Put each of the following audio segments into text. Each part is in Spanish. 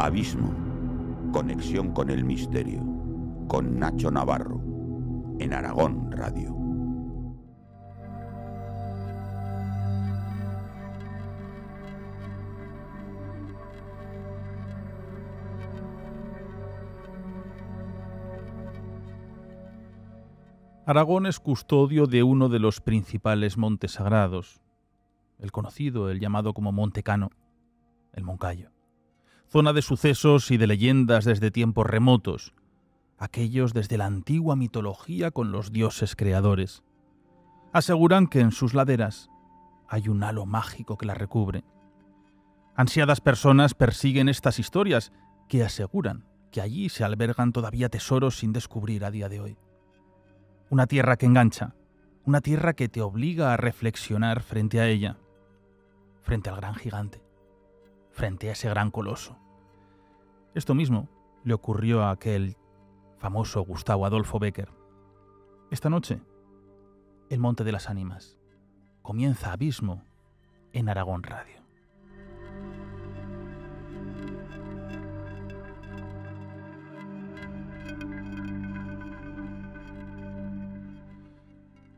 Abismo, conexión con el misterio, con Nacho Navarro, en Aragón Radio. Aragón es custodio de uno de los principales montes sagrados, el conocido, el llamado como Monte Cano, el Moncayo. Zona de sucesos y de leyendas desde tiempos remotos, aquellos desde la antigua mitología con los dioses creadores. Aseguran que en sus laderas hay un halo mágico que la recubre. Ansiadas personas persiguen estas historias que aseguran que allí se albergan todavía tesoros sin descubrir a día de hoy. Una tierra que engancha, una tierra que te obliga a reflexionar frente a ella, frente al gran gigante, frente a ese gran coloso. Esto mismo le ocurrió a aquel famoso Gustavo Adolfo Bécquer. Esta noche, el Monte de las Ánimas. Comienza Abismo en Aragón Radio.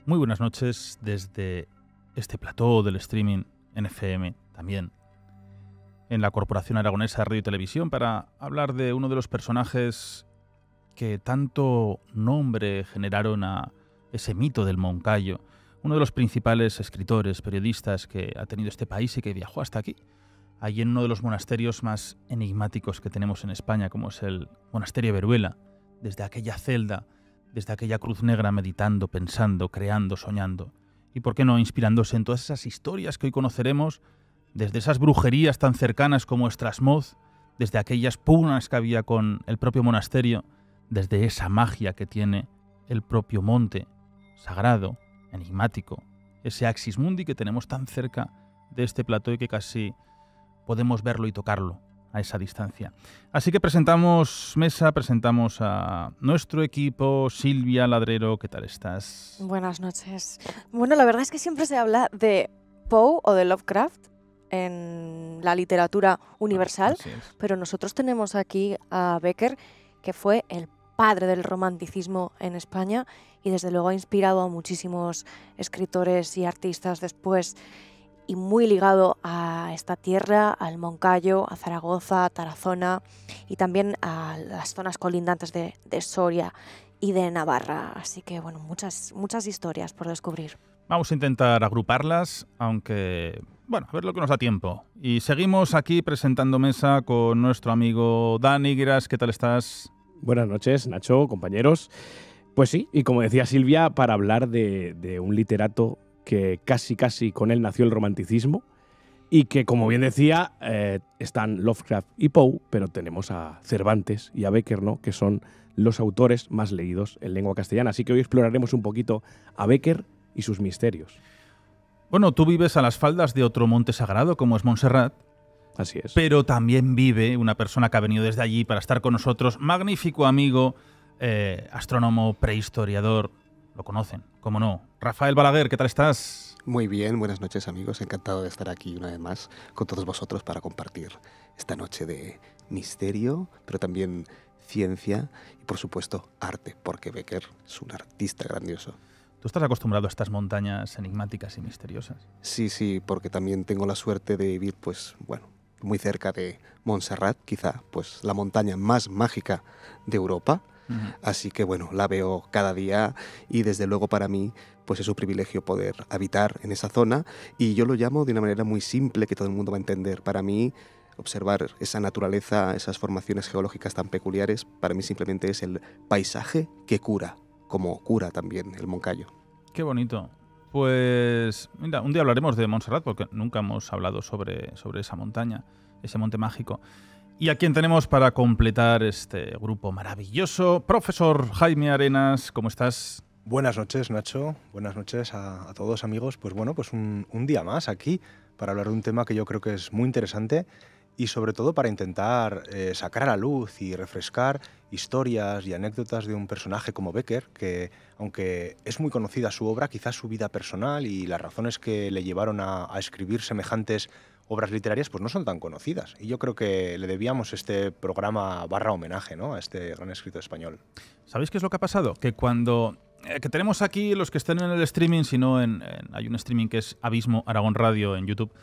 Muy buenas noches desde este plató del streaming en FM, también en la Corporación Aragonesa de Radio y Televisión, para hablar de uno de los personajes que tanto nombre generaron a ese mito del Moncayo, uno de los principales escritores, periodistas que ha tenido este país y que viajó hasta aquí, allí en uno de los monasterios más enigmáticos que tenemos en España, como es el Monasterio de Veruela, desde aquella celda, desde aquella cruz negra, meditando, pensando, creando, soñando, y por qué no inspirándose en todas esas historias que hoy conoceremos, desde esas brujerías tan cercanas como Estrasmoz, desde aquellas pugnas que había con el propio monasterio, desde esa magia que tiene el propio monte sagrado, enigmático, ese Axis Mundi que tenemos tan cerca de este plató y que casi podemos verlo y tocarlo a esa distancia. Así que presentamos mesa, presentamos a nuestro equipo. Silvia Ladrero, ¿qué tal estás? Buenas noches. Bueno, la verdad es que siempre se habla de Poe o de Lovecraft en la literatura universal, pero nosotros tenemos aquí a Bécquer, que fue el padre del romanticismo en España y desde luego ha inspirado a muchísimos escritores y artistas después, y muy ligado a esta tierra, al Moncayo, a Zaragoza, a Tarazona y también a las zonas colindantes de Soria y de Navarra. Así que bueno, muchas historias por descubrir. Vamos a intentar agruparlas, aunque bueno, a ver lo que nos da tiempo. Y seguimos aquí presentando mesa con nuestro amigo Dani Guiras. ¿Qué tal estás? Buenas noches, Nacho, compañeros. Pues sí, y como decía Silvia, para hablar de un literato que casi con él nació el romanticismo y que, como bien decía, están Lovecraft y Poe, pero tenemos a Cervantes y a Bécquer, ¿no?, que son los autores más leídos en lengua castellana. Así que hoy exploraremos un poquito a Bécquer y sus misterios. Bueno, tú vives a las faldas de otro monte sagrado como es Montserrat. Así es. Pero también vive una persona que ha venido desde allí para estar con nosotros, magnífico amigo, astrónomo, prehistoriador, lo conocen, cómo no. Rafael Balaguer, ¿qué tal estás? Muy bien, buenas noches amigos, encantado de estar aquí una vez más con todos vosotros para compartir esta noche de misterio, pero también ciencia y por supuesto arte, porque Bécquer es un artista grandioso. ¿Tú estás acostumbrado a estas montañas enigmáticas y misteriosas? Sí, porque también tengo la suerte de vivir, pues bueno, muy cerca de Montserrat, quizá pues la montaña más mágica de Europa. Así que bueno, la veo cada día y desde luego para mí pues es un privilegio poder habitar en esa zona y yo lo llamo de una manera muy simple que todo el mundo va a entender. Para mí observar esa naturaleza, esas formaciones geológicas tan peculiares, para mí simplemente es el paisaje que cura, como cura también el Moncayo. Qué bonito. Pues mira, un día hablaremos de Montserrat porque nunca hemos hablado sobre esa montaña, ese monte mágico. Y a quien tenemos para completar este grupo maravilloso, profesor Jaime Arenas, ¿cómo estás? Buenas noches, Nacho. Buenas noches a todos, amigos. Pues bueno, pues un día más aquí para hablar de un tema que yo creo que es muy interesante y sobre todo para intentar sacar a la luz y refrescar historias y anécdotas de un personaje como Bécquer, que aunque es muy conocida su obra, quizás su vida personal y las razones que le llevaron a escribir semejantes obras literarias pues no son tan conocidas. Y yo creo que le debíamos este programa / homenaje, ¿no?, a este gran escritor español. ¿Sabéis qué es lo que ha pasado? Que cuando que tenemos aquí los que estén en el streaming, si no hay un streaming que es Abismo Aragón Radio en YouTube.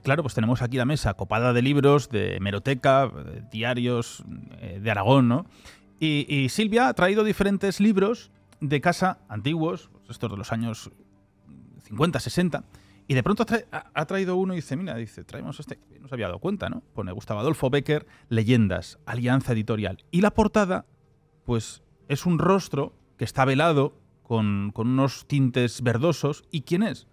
Claro, pues tenemos aquí la mesa copada de libros, de hemeroteca, de diarios de Aragón, ¿no? Y Silvia ha traído diferentes libros de casa antiguos, pues estos de los años 50, 60, y de pronto ha traído uno y dice, mira, traemos este, no se había dado cuenta, ¿no? Pone Gustavo Adolfo Bécquer, Leyendas, Alianza Editorial. Y la portada, pues es un rostro que está velado con unos tintes verdosos. ¿Y quién es?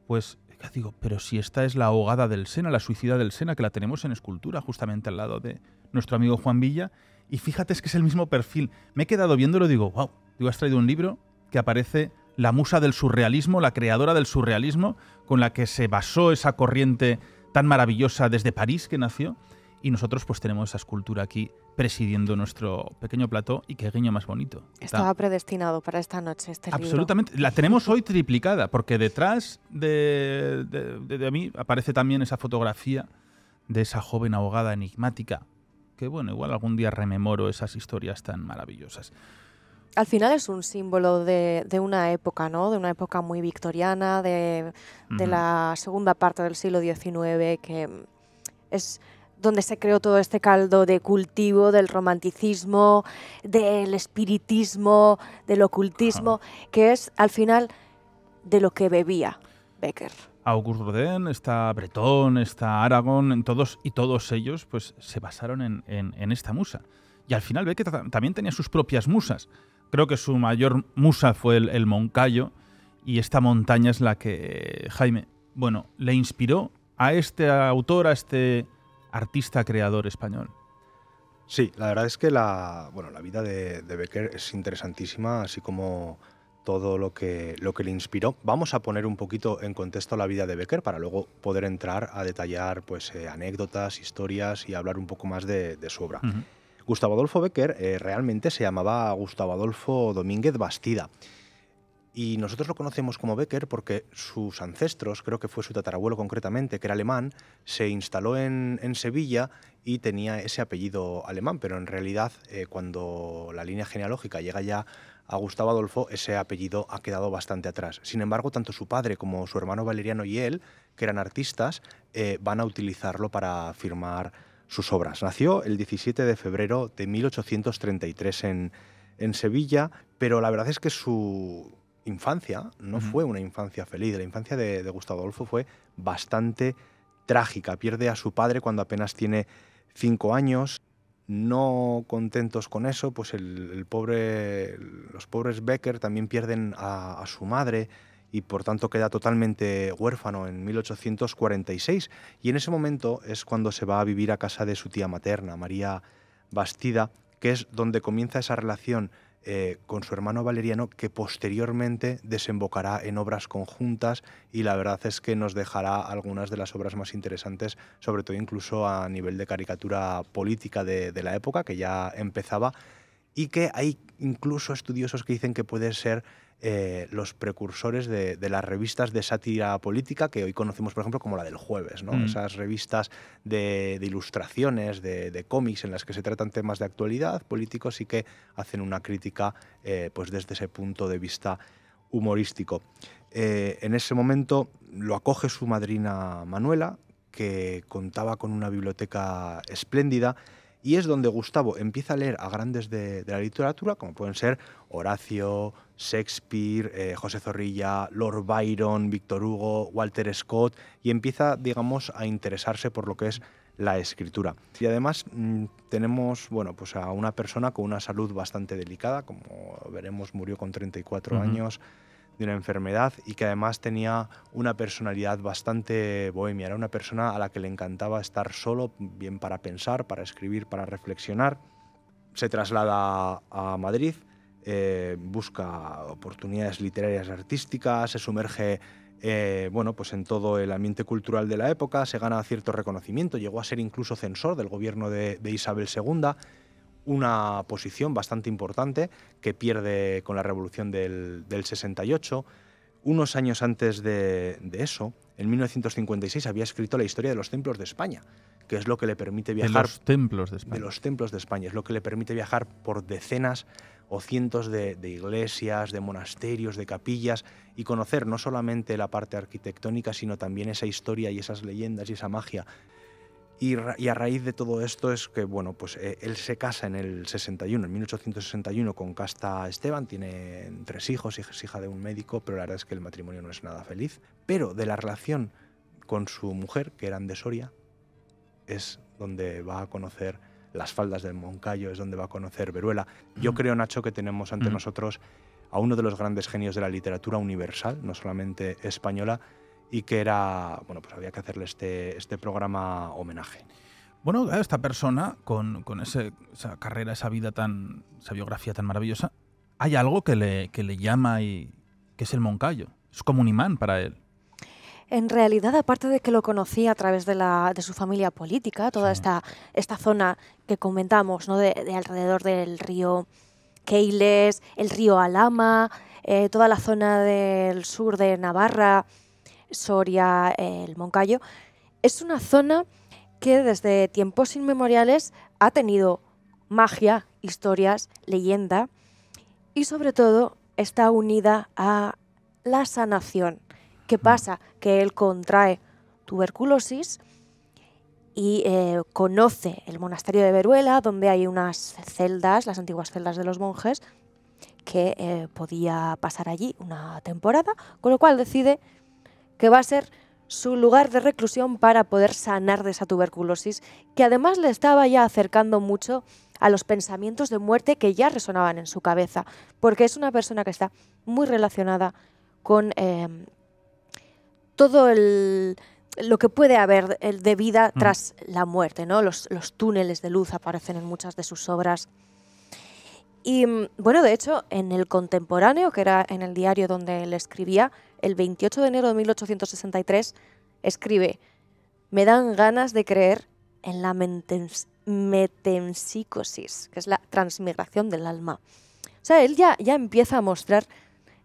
Pues digo, pero si esta es la ahogada del Sena, la suicida del Sena, que la tenemos en escultura, justamente al lado de nuestro amigo Juan Villa. Y fíjate, es que es el mismo perfil. Me he quedado viéndolo y digo, wow, tú has traído un libro que aparece la musa del surrealismo, la creadora del surrealismo, con la que se basó esa corriente tan maravillosa desde París que nació. Y nosotros pues tenemos esa escultura aquí presidiendo nuestro pequeño plató, y qué guiño más bonito. Estaba predestinado para esta noche este libro. Absolutamente. La tenemos hoy triplicada, porque detrás de mí aparece también esa fotografía de esa joven ahogada enigmática, que bueno, igual algún día rememoro esas historias tan maravillosas. Al final es un símbolo de una época, ¿no? De una época muy victoriana, de la segunda parte del siglo XIX, que es donde se creó todo este caldo de cultivo del romanticismo, del espiritismo, del ocultismo, que es al final de lo que bebía Bécquer. Auguste Rodin, está Breton, está Aragón, todos ellos pues se basaron en esta musa. Y al final Bécquer también tenía sus propias musas. Creo que su mayor musa fue el Moncayo, y esta montaña es la que Jaime, bueno, le inspiró a este autor, a este artista creador español. Sí, la verdad es que la vida de Bécquer es interesantísima, así como todo lo que le inspiró. Vamos a poner un poquito en contexto la vida de Bécquer para luego poder entrar a detallar pues, anécdotas, historias y hablar un poco más de su obra. Gustavo Adolfo Bécquer realmente se llamaba Gustavo Adolfo Domínguez Bastida. Y nosotros lo conocemos como Bécquer porque sus ancestros, creo que fue su tatarabuelo concretamente, que era alemán, se instaló en Sevilla y tenía ese apellido alemán, pero en realidad cuando la línea genealógica llega ya a Gustavo Adolfo, ese apellido ha quedado bastante atrás. Sin embargo, tanto su padre como su hermano Valeriano y él, que eran artistas, van a utilizarlo para firmar sus obras. Nació el 17 de febrero de 1833 en Sevilla, pero la verdad es que su infancia no fue una infancia feliz. La infancia de Gustavo Adolfo fue bastante trágica. Pierde a su padre cuando apenas tiene 5 años. No contentos con eso, pues los pobres Bécquer también pierden a su madre, y por tanto queda totalmente huérfano en 1846. Y en ese momento es cuando se va a vivir a casa de su tía materna, María Bastida, que es donde comienza esa relación con su hermano Valeriano, que posteriormente desembocará en obras conjuntas, y la verdad es que nos dejará algunas de las obras más interesantes, sobre todo incluso a nivel de caricatura política de la época, que ya empezaba, y que hay incluso estudiosos que dicen que puede ser los precursores de las revistas de sátira política que hoy conocemos, por ejemplo, como la del Jueves, ¿no? Esas revistas de ilustraciones, de cómics en las que se tratan temas de actualidad políticos y que hacen una crítica pues desde ese punto de vista humorístico. En ese momento lo acoge su madrina Manuela, que contaba con una biblioteca espléndida, y es donde Gustavo empieza a leer a grandes de la literatura, como pueden ser Horacio, Shakespeare, José Zorrilla, Lord Byron, Víctor Hugo, Walter Scott, y empieza, digamos, a interesarse por lo que es la escritura. Y además tenemos, bueno, pues a una persona con una salud bastante delicada, como veremos, murió con 34 años de una enfermedad, y que además tenía una personalidad bastante bohemia. Era una persona a la que le encantaba estar solo, bien para pensar, para escribir, para reflexionar. Se traslada a Madrid, busca oportunidades literarias y artísticas, se sumerge bueno, pues en todo el ambiente cultural de la época, se gana cierto reconocimiento, llegó a ser incluso censor del gobierno de Isabel II, una posición bastante importante que pierde con la Revolución del 68. Unos años antes de eso, en 1956, había escrito la historia de los templos de España, que es lo que le permite viajar... De los templos de España. De los templos de España, es lo que le permite viajar por decenas o cientos de iglesias, de monasterios, de capillas, y conocer no solamente la parte arquitectónica, sino también esa historia y esas leyendas y esa magia. Y a raíz de todo esto es que, bueno, pues él se casa en el 61, en 1861, con Casta Esteban, tiene 3 hijos, es hija de un médico, pero la verdad es que el matrimonio no es nada feliz. Pero de la relación con su mujer, que eran de Soria, es donde va a conocer las faldas del Moncayo, es donde va a conocer Veruela. Yo creo, Nacho, que tenemos ante nosotros a uno de los grandes genios de la literatura universal, no solamente española, y que era, bueno, pues había que hacerle este programa homenaje. Bueno, esta persona, con esa carrera, esa biografía tan maravillosa, hay algo que le llama y que es el Moncayo. Es como un imán para él. En realidad, aparte de que lo conocía a través de su familia política, toda esta zona que comentamos, ¿no? de alrededor del río Keiles, el río Alhama, toda la zona del sur de Navarra, Soria, el Moncayo, es una zona que desde tiempos inmemoriales ha tenido magia, historias, leyenda y sobre todo está unida a la sanación. ¿Qué pasa? Que él contrae tuberculosis y conoce el monasterio de Veruela, donde hay unas celdas, las antiguas celdas de los monjes, que podía pasar allí una temporada, con lo cual decide que va a ser su lugar de reclusión para poder sanar de esa tuberculosis, que además le estaba ya acercando mucho a los pensamientos de muerte que ya resonaban en su cabeza, porque es una persona que está muy relacionada con todo lo que puede haber de vida tras la muerte, ¿no? Los túneles de luz aparecen en muchas de sus obras. Y bueno, de hecho, en El Contemporáneo, que era en el diario donde él escribía, el 28 de enero de 1863, escribe: «Me dan ganas de creer en la metempsicosis», que es la transmigración del alma. O sea, él ya empieza a mostrar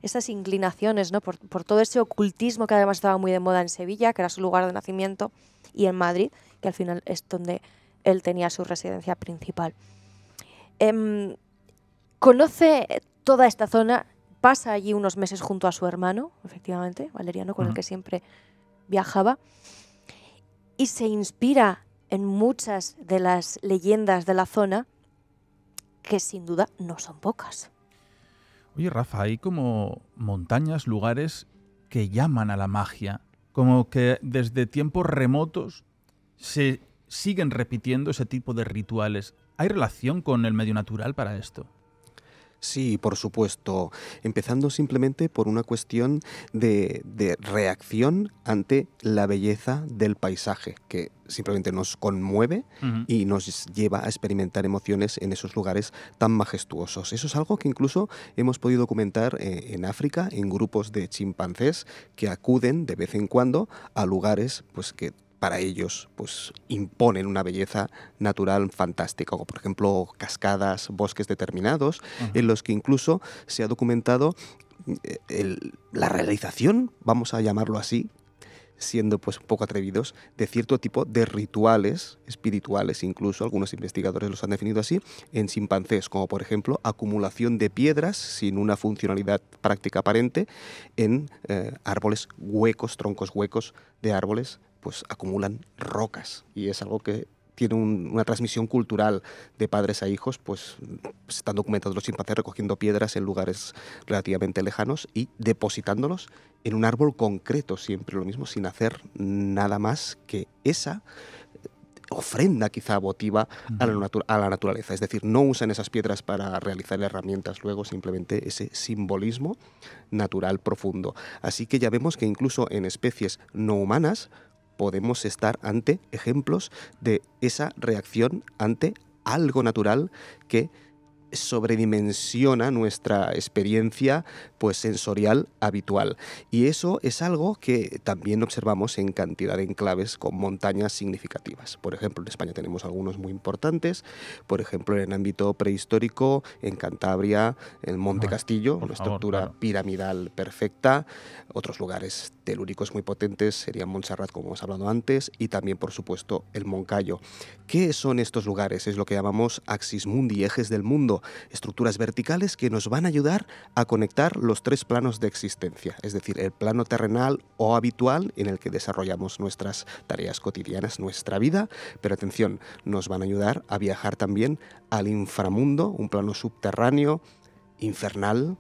esas inclinaciones, ¿no? por todo ese ocultismo que además estaba muy de moda en Sevilla, que era su lugar de nacimiento, y en Madrid, que al final es donde él tenía su residencia principal. Conoce toda esta zona, pasa allí unos meses junto a su hermano, efectivamente, Valeriano, con el que siempre viajaba, y se inspira en muchas de las leyendas de la zona, que sin duda no son pocas. Oye, Rafa, hay como montañas, lugares que llaman a la magia, como que desde tiempos remotos se siguen repitiendo ese tipo de rituales. ¿Hay relación con el medio natural para esto? Sí, por supuesto. Empezando simplemente por una cuestión de reacción ante la belleza del paisaje, que simplemente nos conmueve y nos lleva a experimentar emociones en esos lugares tan majestuosos. Eso es algo que incluso hemos podido documentar en África, en grupos de chimpancés que acuden de vez en cuando a lugares pues que para ellos pues imponen una belleza natural fantástica, como por ejemplo cascadas, bosques determinados, en los que incluso se ha documentado la realización, vamos a llamarlo así, siendo pues un poco atrevidos, de cierto tipo de rituales espirituales, incluso algunos investigadores los han definido así, en chimpancés, como por ejemplo acumulación de piedras sin una funcionalidad práctica aparente en árboles huecos, troncos huecos de árboles, pues acumulan rocas, y es algo que tiene una transmisión cultural de padres a hijos, pues están documentados los chimpancés recogiendo piedras en lugares relativamente lejanos y depositándolos en un árbol concreto, siempre lo mismo, sin hacer nada más que esa ofrenda quizá votiva a la naturaleza. Es decir, no usan esas piedras para realizar herramientas luego, simplemente ese simbolismo natural profundo. Así que ya vemos que incluso en especies no humanas podemos estar ante ejemplos de esa reacción ante algo natural que sobredimensiona nuestra experiencia pues sensorial habitual, y eso es algo que también observamos en cantidad de enclaves con montañas significativas. Por ejemplo, en España tenemos algunos muy importantes, por ejemplo en el ámbito prehistórico, en Cantabria, el Monte Castillo, una estructura piramidal perfecta. Otros lugares telúricos muy potentes serían Montserrat, como hemos hablado antes, y también por supuesto el Moncayo. ¿Qué son estos lugares? Es lo que llamamos axis mundi, ejes del mundo, estructuras verticales que nos van a ayudar a conectar los tres planos de existencia, es decir, el plano terrenal o habitual en el que desarrollamos nuestras tareas cotidianas, nuestra vida, pero atención, nos van a ayudar a viajar también al inframundo, un plano subterráneo, infernal,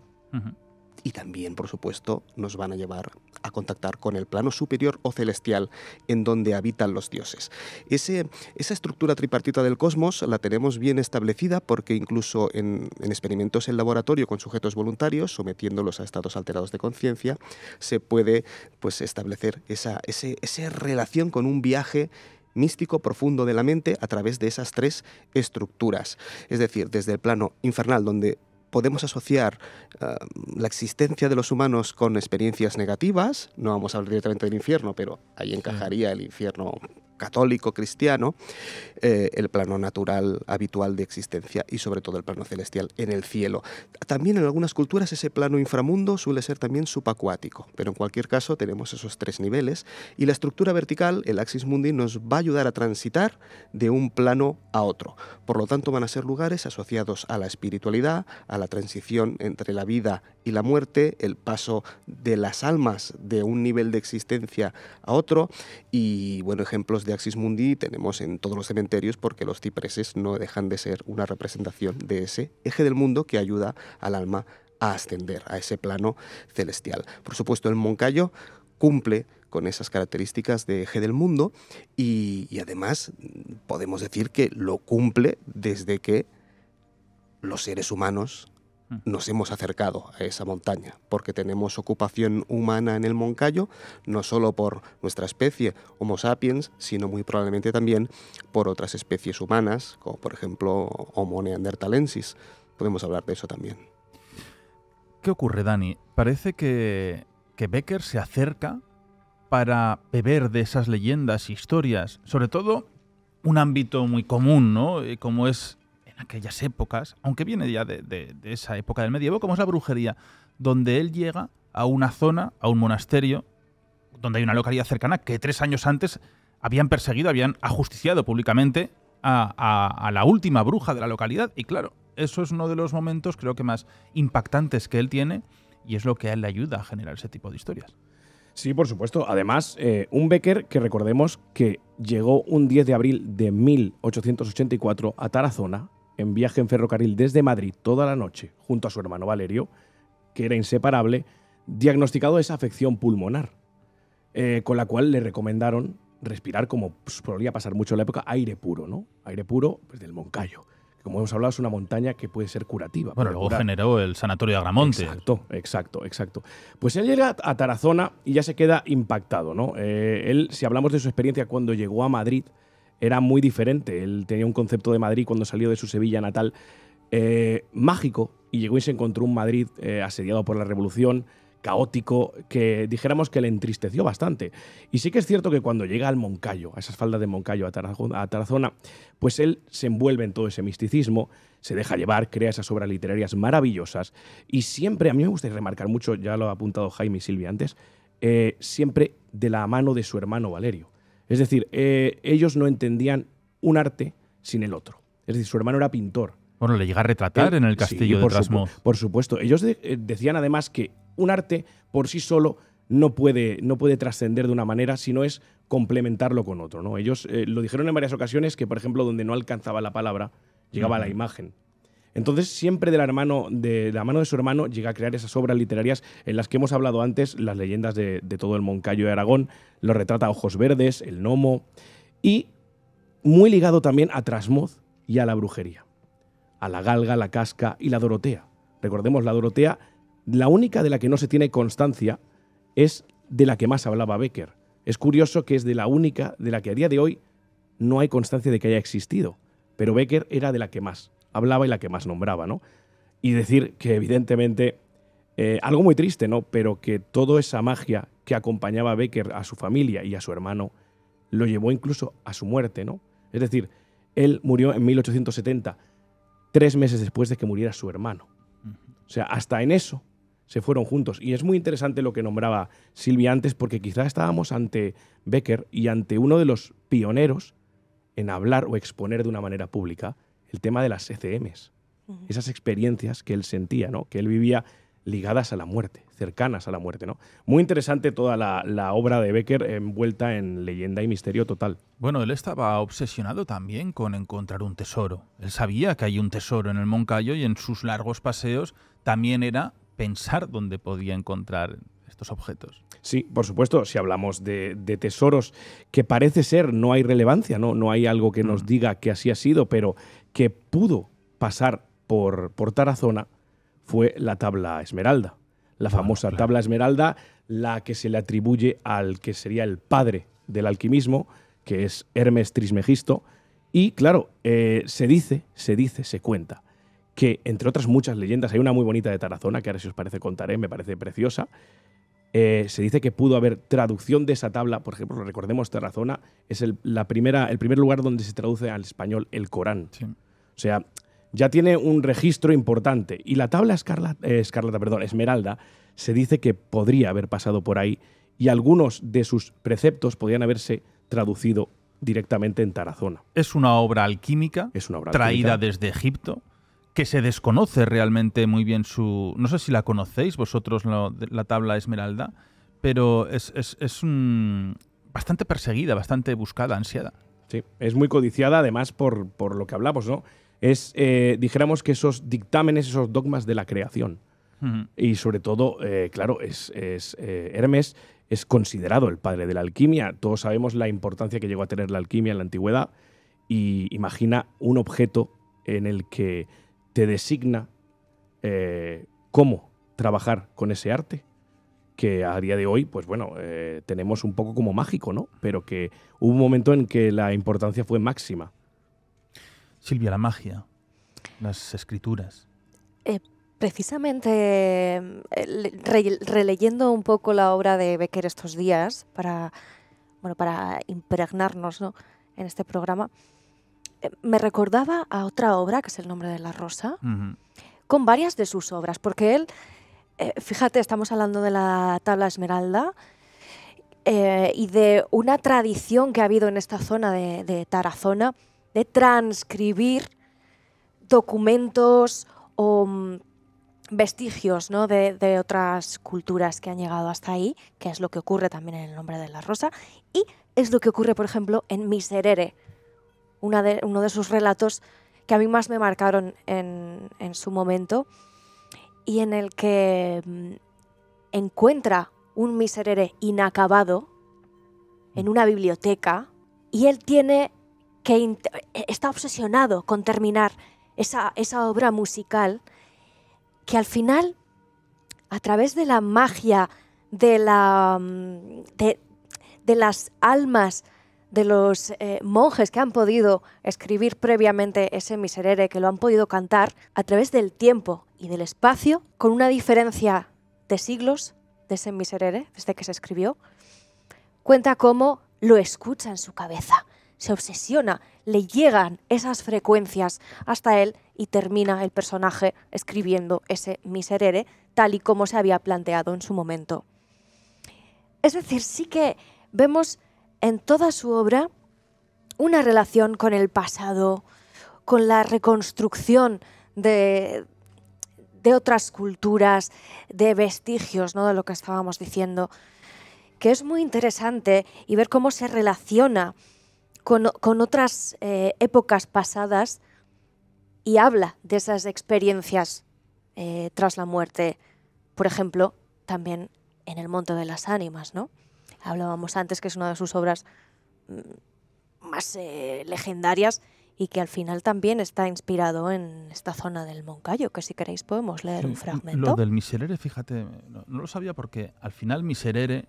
y también, por supuesto, nos van a llevar a contactar con el plano superior o celestial, en donde habitan los dioses. Esa estructura tripartita del cosmos la tenemos bien establecida porque incluso en experimentos en laboratorio con sujetos voluntarios, sometiéndolos a estados alterados de conciencia, se puede pues, establecer esa relación con un viaje místico profundo de la mente a través de esas tres estructuras. Es decir, desde el plano infernal, donde podemos asociar la existencia de los humanos con experiencias negativas, no vamos a hablar directamente del infierno, pero ahí encajaría el infierno católico, cristiano, el plano natural habitual de existencia y sobre todo el plano celestial en el cielo. También en algunas culturas ese plano inframundo suele ser también subacuático, pero en cualquier caso tenemos esos tres niveles y la estructura vertical, el axis mundi, nos va a ayudar a transitar de un plano a otro. Por lo tanto van a ser lugares asociados a la espiritualidad, a la transición entre la vida y la muerte, el paso de las almas de un nivel de existencia a otro, y bueno, ejemplos de axis mundi tenemos en todos los cementerios porque los cipreses no dejan de ser una representación de ese eje del mundo que ayuda al alma a ascender a ese plano celestial. Por supuesto, el Moncayo cumple con esas características de eje del mundo y además podemos decir que lo cumple desde que los seres humanos nos hemos acercado a esa montaña, porque tenemos ocupación humana en el Moncayo, no solo por nuestra especie Homo sapiens, sino muy probablemente también por otras especies humanas, como por ejemplo Homo neanderthalensis. Podemos hablar de eso también. ¿Qué ocurre, Dani? Parece que Becker se acerca para beber de esas leyendas, historias, sobre todo un ámbito muy común, ¿no? Como es aquellas épocas, aunque viene ya de esa época del medievo, como es la brujería, donde él llega a una zona, a un monasterio, donde hay una localidad cercana que 3 años antes habían perseguido, habían ajusticiado públicamente a la última bruja de la localidad. Y claro, eso es uno de los momentos creo que más impactantes que él tiene y es lo que a él le ayuda a generar ese tipo de historias. Sí, por supuesto. Además, un Becker que recordemos que llegó un 10 de abril de 1884 a Tarazona, en viaje en ferrocarril desde Madrid toda la noche, junto a su hermano Valerio, que era inseparable, diagnosticado esa afección pulmonar, con la cual le recomendaron respirar, como solía pasar mucho en la época, aire puro, ¿no? Aire puro pues, del Moncayo. Como hemos hablado, es una montaña que puede ser curativa. Bueno, luego generó el Sanatorio de Agramonte. Exacto. Pues él llega a Tarazona y ya se queda impactado, ¿no? Él, si hablamos de su experiencia cuando llegó a Madrid, era muy diferente. Él tenía un concepto de Madrid cuando salió de su Sevilla natal mágico y llegó y se encontró un Madrid asediado por la Revolución, caótico, que dijéramos que le entristeció bastante. Y sí que es cierto que cuando llega al Moncayo, a esas faldas de Moncayo, a Tarazona, pues él se envuelve en todo ese misticismo, se deja llevar, crea esas obras literarias maravillosas y siempre, a mí me gusta remarcar mucho, ya lo ha apuntado Jaime y Silvia antes, siempre de la mano de su hermano Valerio. Es decir, ellos no entendían un arte sin el otro. Es decir, su hermano era pintor. Bueno, le llega a retratar en el castillo de Trasmoz. Por supuesto. Ellos decían además que un arte por sí solo no puede trascender de una manera, sino es complementarlo con otro, ¿no? Ellos lo dijeron en varias ocasiones que, por ejemplo, donde no alcanzaba la palabra, llegaba la imagen. Entonces, siempre de la mano de su hermano llega a crear esas obras literarias en las que hemos hablado antes, las leyendas de todo el Moncayo de Aragón, lo retrata Ojos Verdes, El Gnomo, y muy ligado también a Trasmoz y a la brujería, a la Galga, la Casca y la Dorotea. Recordemos, la Dorotea, la única de la que no se tiene constancia, es de la que más hablaba Becker. Es curioso que es de la única de la que a día de hoy no hay constancia de que haya existido, pero Becker era de la que más hablaba y la que más nombraba, ¿no? Y decir que evidentemente, algo muy triste, ¿no? Pero que toda esa magia que acompañaba a Becker, a su familia y a su hermano, lo llevó incluso a su muerte, ¿no? Es decir, él murió en 1870, 3 meses después de que muriera su hermano. O sea, hasta en eso se fueron juntos. Y es muy interesante lo que nombraba Silvia antes, porque quizá estábamos ante Becker y ante uno de los pioneros en hablar o exponer de una manera pública el tema de las ECMs. Esas experiencias que él sentía, ¿no? Que él vivía ligadas a la muerte, cercanas a la muerte, ¿no? Muy interesante toda la obra de Becker envuelta en leyenda y misterio total. Bueno, él estaba obsesionado también con encontrar un tesoro. Él sabía que hay un tesoro en el Moncayo y en sus largos paseos también era pensar dónde podía encontrar estos objetos. Sí, por supuesto, si hablamos de tesoros que parece ser no hay relevancia, no hay algo que nos diga que así ha sido, pero que pudo pasar por Tarazona, fue la tabla Esmeralda. La famosa tabla Esmeralda, la que se le atribuye al que sería el padre del alquimismo, que es Hermes Trismegisto. Y claro, se cuenta que, entre otras muchas leyendas, hay una muy bonita de Tarazona, que ahora si os parece contaré, me parece preciosa. Se dice que pudo haber traducción de esa tabla. Por ejemplo, recordemos, Tarazona es el primer lugar donde se traduce al español el Corán. Sí. O sea, ya tiene un registro importante. Y la tabla Esmeralda, se dice que podría haber pasado por ahí y algunos de sus preceptos podrían haberse traducido directamente en Tarazona. Es una obra alquímica, traída desde Egipto, que se desconoce realmente muy bien su... No sé si la conocéis vosotros, la tabla Esmeralda, pero es bastante perseguida, bastante buscada, ansiada. Sí, es muy codiciada además por lo que hablamos, ¿no? Es, dijéramos que esos dictámenes, esos dogmas de la creación. Y sobre todo, claro, Hermes es considerado el padre de la alquimia. Todos sabemos la importancia que llegó a tener la alquimia en la antigüedad. Y imagina un objeto en el que te designa cómo trabajar con ese arte, que a día de hoy, pues bueno, tenemos un poco como mágico, ¿no? Pero que hubo un momento en que la importancia fue máxima. Silvia, la magia, las escrituras. Precisamente releyendo un poco la obra de Becker estos días para impregnarnos, ¿no?, en este programa, me recordaba a otra obra, que es El nombre de la rosa, con varias de sus obras, porque él, fíjate, estamos hablando de la tabla Esmeralda y de una tradición que ha habido en esta zona de Tarazona de transcribir documentos o vestigios, ¿no?, de otras culturas que han llegado hasta ahí, que es lo que ocurre también en El nombre de la rosa, y es lo que ocurre, por ejemplo, en Miserere, uno de sus relatos que a mí más me marcaron en su momento, y en el que encuentra un Miserere inacabado en una biblioteca, y él está obsesionado con terminar esa obra musical, que al final, a través de la magia de las almas de los monjes que han podido escribir previamente ese Miserere, que lo han podido cantar a través del tiempo y del espacio, con una diferencia de siglos de ese Miserere, desde que se escribió, cuenta cómo lo escucha en su cabeza, se obsesiona, le llegan esas frecuencias hasta él y termina el personaje escribiendo ese Miserere tal y como se había planteado en su momento. Es decir, sí que vemos en toda su obra una relación con el pasado, con la reconstrucción de otras culturas, de vestigios, ¿no?, de lo que estábamos diciendo, que es muy interesante, y ver cómo se relaciona con otras épocas pasadas y habla de esas experiencias tras la muerte. Por ejemplo, también en El monte de las ánimas, ¿no? Hablábamos antes que es una de sus obras más legendarias y que al final también está inspirado en esta zona del Moncayo, que si queréis podemos leer un fragmento. Lo del Miserere, fíjate, no lo sabía porque al final Miserere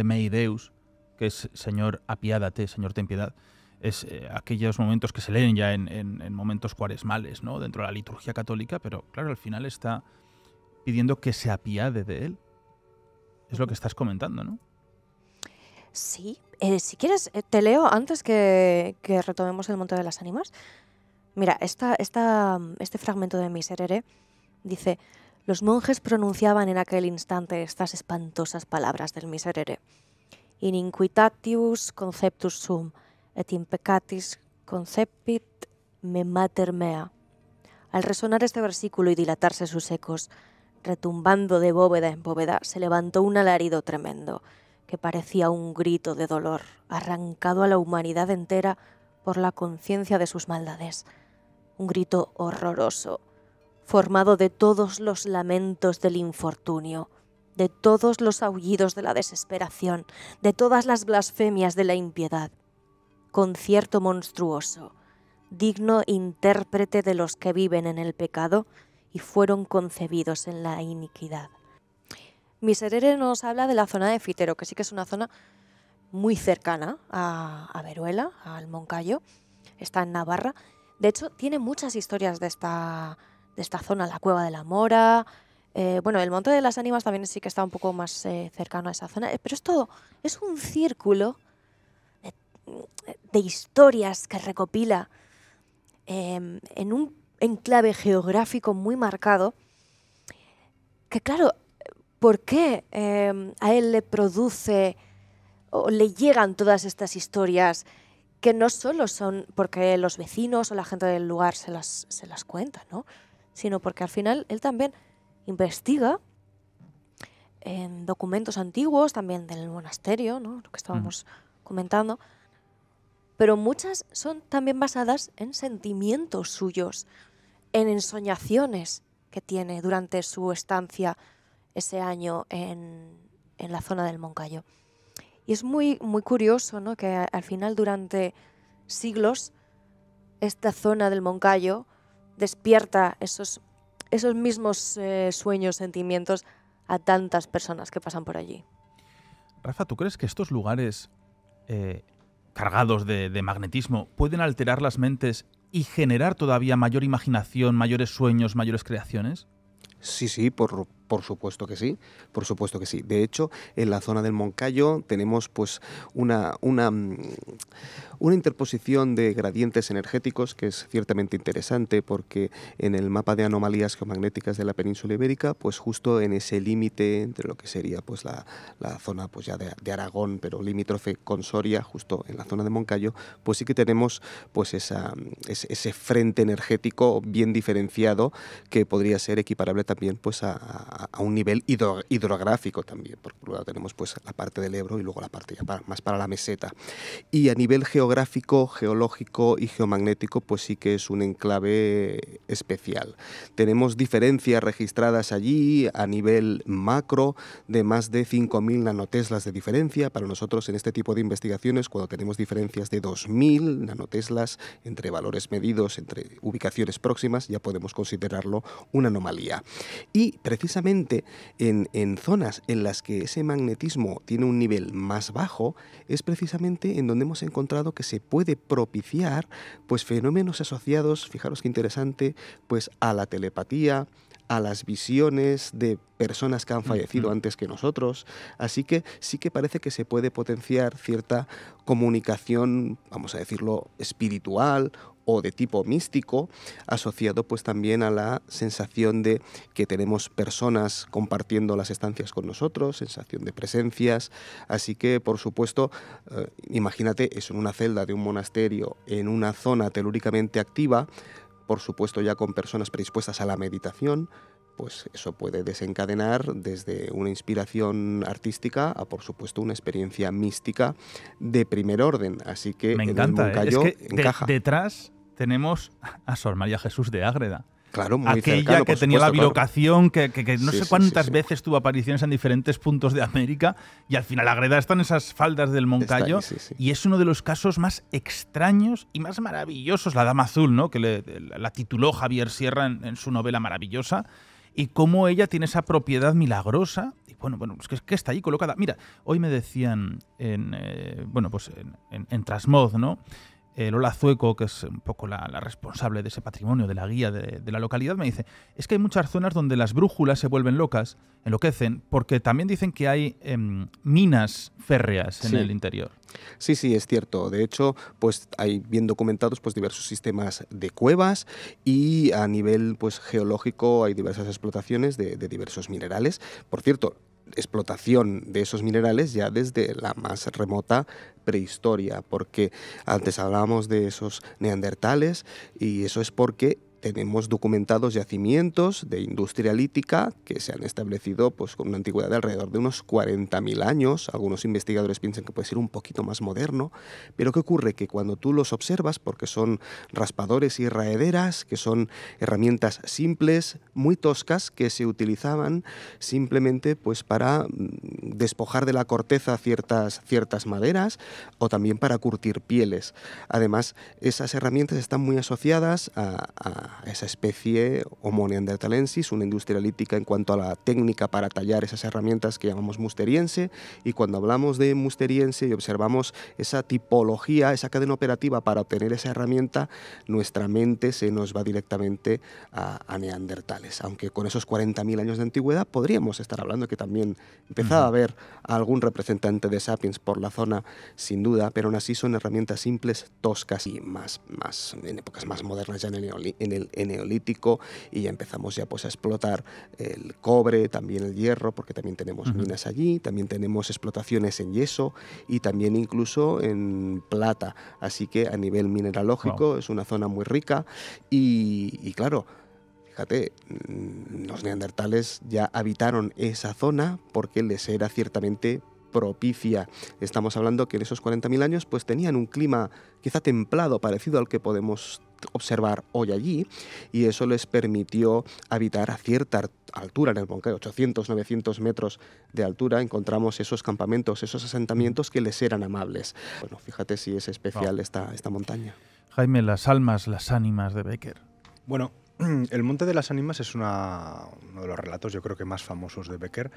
mei Deus, que es Señor apiádate, Señor ten piedad, es aquellos momentos que se leen ya en momentos cuaresmales, ¿no? Dentro de la liturgia católica, pero claro, al final está pidiendo que se apiade de él. Es lo que estás comentando, ¿no? Sí. Si quieres, te leo antes que retomemos el Monte de las Ánimas. Mira, este fragmento de Miserere dice: los monjes pronunciaban en aquel instante estas espantosas palabras del Miserere. In inquitatibus conceptus sum, et in peccatis concepit me mater mea. Al resonar este versículo y dilatarse sus ecos, retumbando de bóveda en bóveda, se levantó un alarido tremendo, que parecía un grito de dolor, arrancado a la humanidad entera por la conciencia de sus maldades. Un grito horroroso, formado de todos los lamentos del infortunio, de todos los aullidos de la desesperación, de todas las blasfemias de la impiedad. Concierto monstruoso, digno intérprete de los que viven en el pecado y fueron concebidos en la iniquidad. Miserere nos habla de la zona de Fitero, que sí que es una zona muy cercana a Veruela, al Moncayo. Está en Navarra. De hecho, tiene muchas historias de esta zona, la Cueva de la Mora. El Monte de las Ánimas también sí que está un poco más cercano a esa zona. Pero es un círculo de historias que recopila en un enclave geográfico muy marcado, que claro, ¿por qué a él le produce o le llegan todas estas historias que no solo son porque los vecinos o la gente del lugar se las cuenta, ¿no? Sino porque al final él también investiga en documentos antiguos, también del monasterio, ¿no? Lo que estábamos comentando, pero muchas son también basadas en sentimientos suyos, en ensoñaciones que tiene durante su estancia ese año en la zona del Moncayo. Y es muy, muy curioso, ¿no? Que al final, durante siglos, esta zona del Moncayo despierta esos mismos sueños, sentimientos a tantas personas que pasan por allí. Rafa, ¿tú crees que estos lugares cargados de magnetismo pueden alterar las mentes y generar todavía mayor imaginación, mayores sueños, mayores creaciones? Sí, por supuesto que sí, por supuesto que sí. De hecho, en la zona del Moncayo tenemos pues una interposición de gradientes energéticos que es ciertamente interesante, porque en el mapa de anomalías geomagnéticas de la península ibérica, pues justo en ese límite entre lo que sería pues la zona pues ya de Aragón, pero limítrofe con Soria, justo en la zona de Moncayo, pues sí que tenemos pues ese frente energético bien diferenciado que podría ser equiparable también pues a un nivel hidrográfico también, porque por un lado tenemos pues la parte del Ebro y luego la parte ya más para la meseta. Y a nivel geográfico, geológico y geomagnético, pues sí que es un enclave especial. Tenemos diferencias registradas allí a nivel macro de más de 5.000 nanoteslas de diferencia. Para nosotros en este tipo de investigaciones, cuando tenemos diferencias de 2.000 nanoteslas entre valores medidos, entre ubicaciones próximas, ya podemos considerarlo una anomalía. Y precisamente en zonas en las que ese magnetismo tiene un nivel más bajo, es precisamente en donde hemos encontrado que se puede propiciar pues fenómenos asociados, fijaros qué interesante, pues a la telepatía, a las visiones de personas que han fallecido antes que nosotros. Así que sí que parece que se puede potenciar cierta comunicación, vamos a decirlo, espiritual o de tipo místico, asociado pues también a la sensación de que tenemos personas compartiendo las estancias con nosotros, sensación de presencias. Así que, por supuesto, imagínate eso en una celda de un monasterio, en una zona telúricamente activa, por supuesto ya con personas predispuestas a la meditación, pues eso puede desencadenar desde una inspiración artística a, por supuesto, una experiencia mística de primer orden. Así que me encanta, en el Moncayo es que encaja. Detrás tenemos a Sor María Jesús de Ágreda. Claro, muy aquella cercano, que tenía la bilocación, claro. que no sé cuántas veces tuvo apariciones en diferentes puntos de América, y al final Ágreda está en esas faldas del Moncayo, y es uno de los casos más extraños y más maravillosos, la Dama Azul, ¿no? Que la tituló Javier Sierra en su novela maravillosa, y cómo ella tiene esa propiedad milagrosa, y bueno, es que está ahí colocada. Mira, hoy me decían en Trasmoz, ¿no? Lola Zueco, que es un poco la responsable de ese patrimonio, de la guía de la localidad, me dice, es que hay muchas zonas donde las brújulas se vuelven locas, enloquecen, porque también dicen que hay minas férreas en el interior. Sí, sí, es cierto. De hecho, pues hay bien documentados pues diversos sistemas de cuevas y a nivel pues geológico hay diversas explotaciones de diversos minerales. Por cierto, explotación de esos minerales ya desde la más remota prehistoria, porque antes hablábamos de esos neandertales y eso es porque tenemos documentados yacimientos de industria lítica que se han establecido pues, con una antigüedad de alrededor de unos 40.000 años. Algunos investigadores piensan que puede ser un poquito más moderno, pero ¿qué ocurre? Que cuando tú los observas, porque son raspadores y raederas, que son herramientas simples, muy toscas, que se utilizaban simplemente pues, para despojar de la corteza ciertas maderas o también para curtir pieles. Además, esas herramientas están muy asociadas a esa especie Homo neanderthalensis, una industria lítica en cuanto a la técnica para tallar esas herramientas que llamamos musteriense, y cuando hablamos de musteriense y observamos esa tipología, esa cadena operativa para obtener esa herramienta, nuestra mente se nos va directamente a neandertales, aunque con esos 40.000 años de antigüedad podríamos estar hablando que también empezaba a haber algún representante de Sapiens por la zona, sin duda, pero aún así son herramientas simples, toscas y más en épocas más modernas, ya en el Neolítico, y ya empezamos ya pues a explotar el cobre, también el hierro, porque también tenemos minas allí, también tenemos explotaciones en yeso y también incluso en plata, así que a nivel mineralógico es una zona muy rica y claro, fíjate, los neandertales ya habitaron esa zona porque les era ciertamente propicia. Estamos hablando que en esos 40.000 años pues tenían un clima quizá templado, parecido al que podemos observar hoy allí, y eso les permitió habitar a cierta altura en el monte, 800, 900 metros de altura. Encontramos esos campamentos, esos asentamientos que les eran amables. Bueno, fíjate si es especial esta montaña. Jaime, las almas, las ánimas de Becker. Bueno, el Monte de las Ánimas es uno de los relatos, yo creo que más famosos de Becker.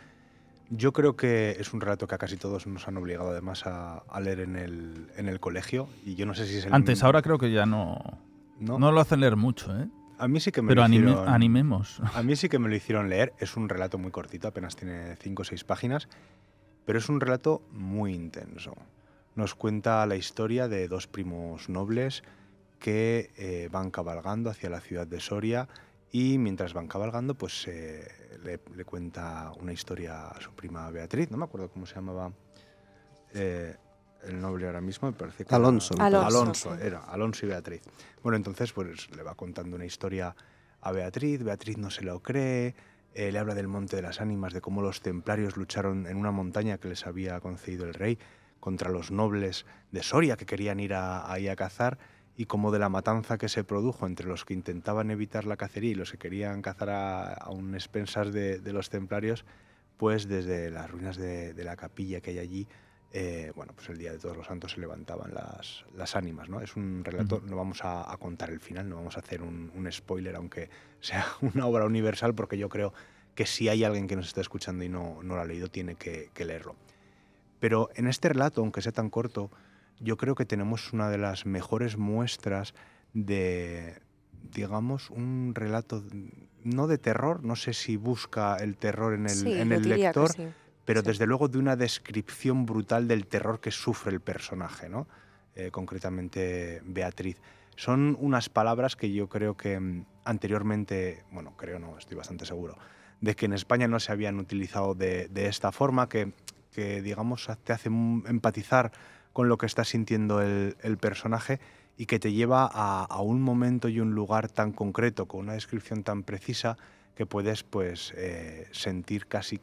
Yo creo que es un relato que a casi todos nos han obligado además a leer en el colegio, y yo no sé si es el Antes, ahora creo que ya no lo hacen leer mucho, ¿eh? A mí sí que me Pero lo hicieron, animemos. A mí sí que me lo hicieron leer. Es un relato muy cortito, apenas tiene 5 o 6 páginas, pero es un relato muy intenso. Nos cuenta la historia de dos primos nobles que van cabalgando hacia la ciudad de Soria, y mientras van cabalgando pues le cuenta una historia a su prima Beatriz. No me acuerdo cómo se llamaba el noble ahora mismo, me parece que Alonso. Era Alonso y Beatriz. Bueno, entonces pues le va contando una historia a Beatriz. Beatriz no se lo cree, le habla del Monte de las Ánimas, de cómo los templarios lucharon en una montaña que les había concedido el rey contra los nobles de Soria que querían ir ahí a cazar, y como de la matanza que se produjo entre los que intentaban evitar la cacería y los que querían cazar a un expensas de los templarios, pues desde las ruinas de la capilla que hay allí, bueno, pues el día de Todos los Santos se levantaban las ánimas, ¿no? Es un relato, no vamos a contar el final, no vamos a hacer un spoiler, aunque sea una obra universal, porque yo creo que si hay alguien que nos está escuchando y no lo ha leído, tiene que leerlo. Pero en este relato, aunque sea tan corto, yo creo que tenemos una de las mejores muestras de, digamos, un relato no de terror, no sé si busca el terror en el lector, sí, pero desde luego de una descripción brutal del terror que sufre el personaje, ¿no? Concretamente Beatriz. Son unas palabras que yo creo que anteriormente, bueno, creo no, estoy bastante seguro, de que en España no se habían utilizado de esta forma, que digamos te hace empatizar con lo que está sintiendo el personaje, y que te lleva a un momento y un lugar tan concreto, con una descripción tan precisa, que puedes pues sentir casi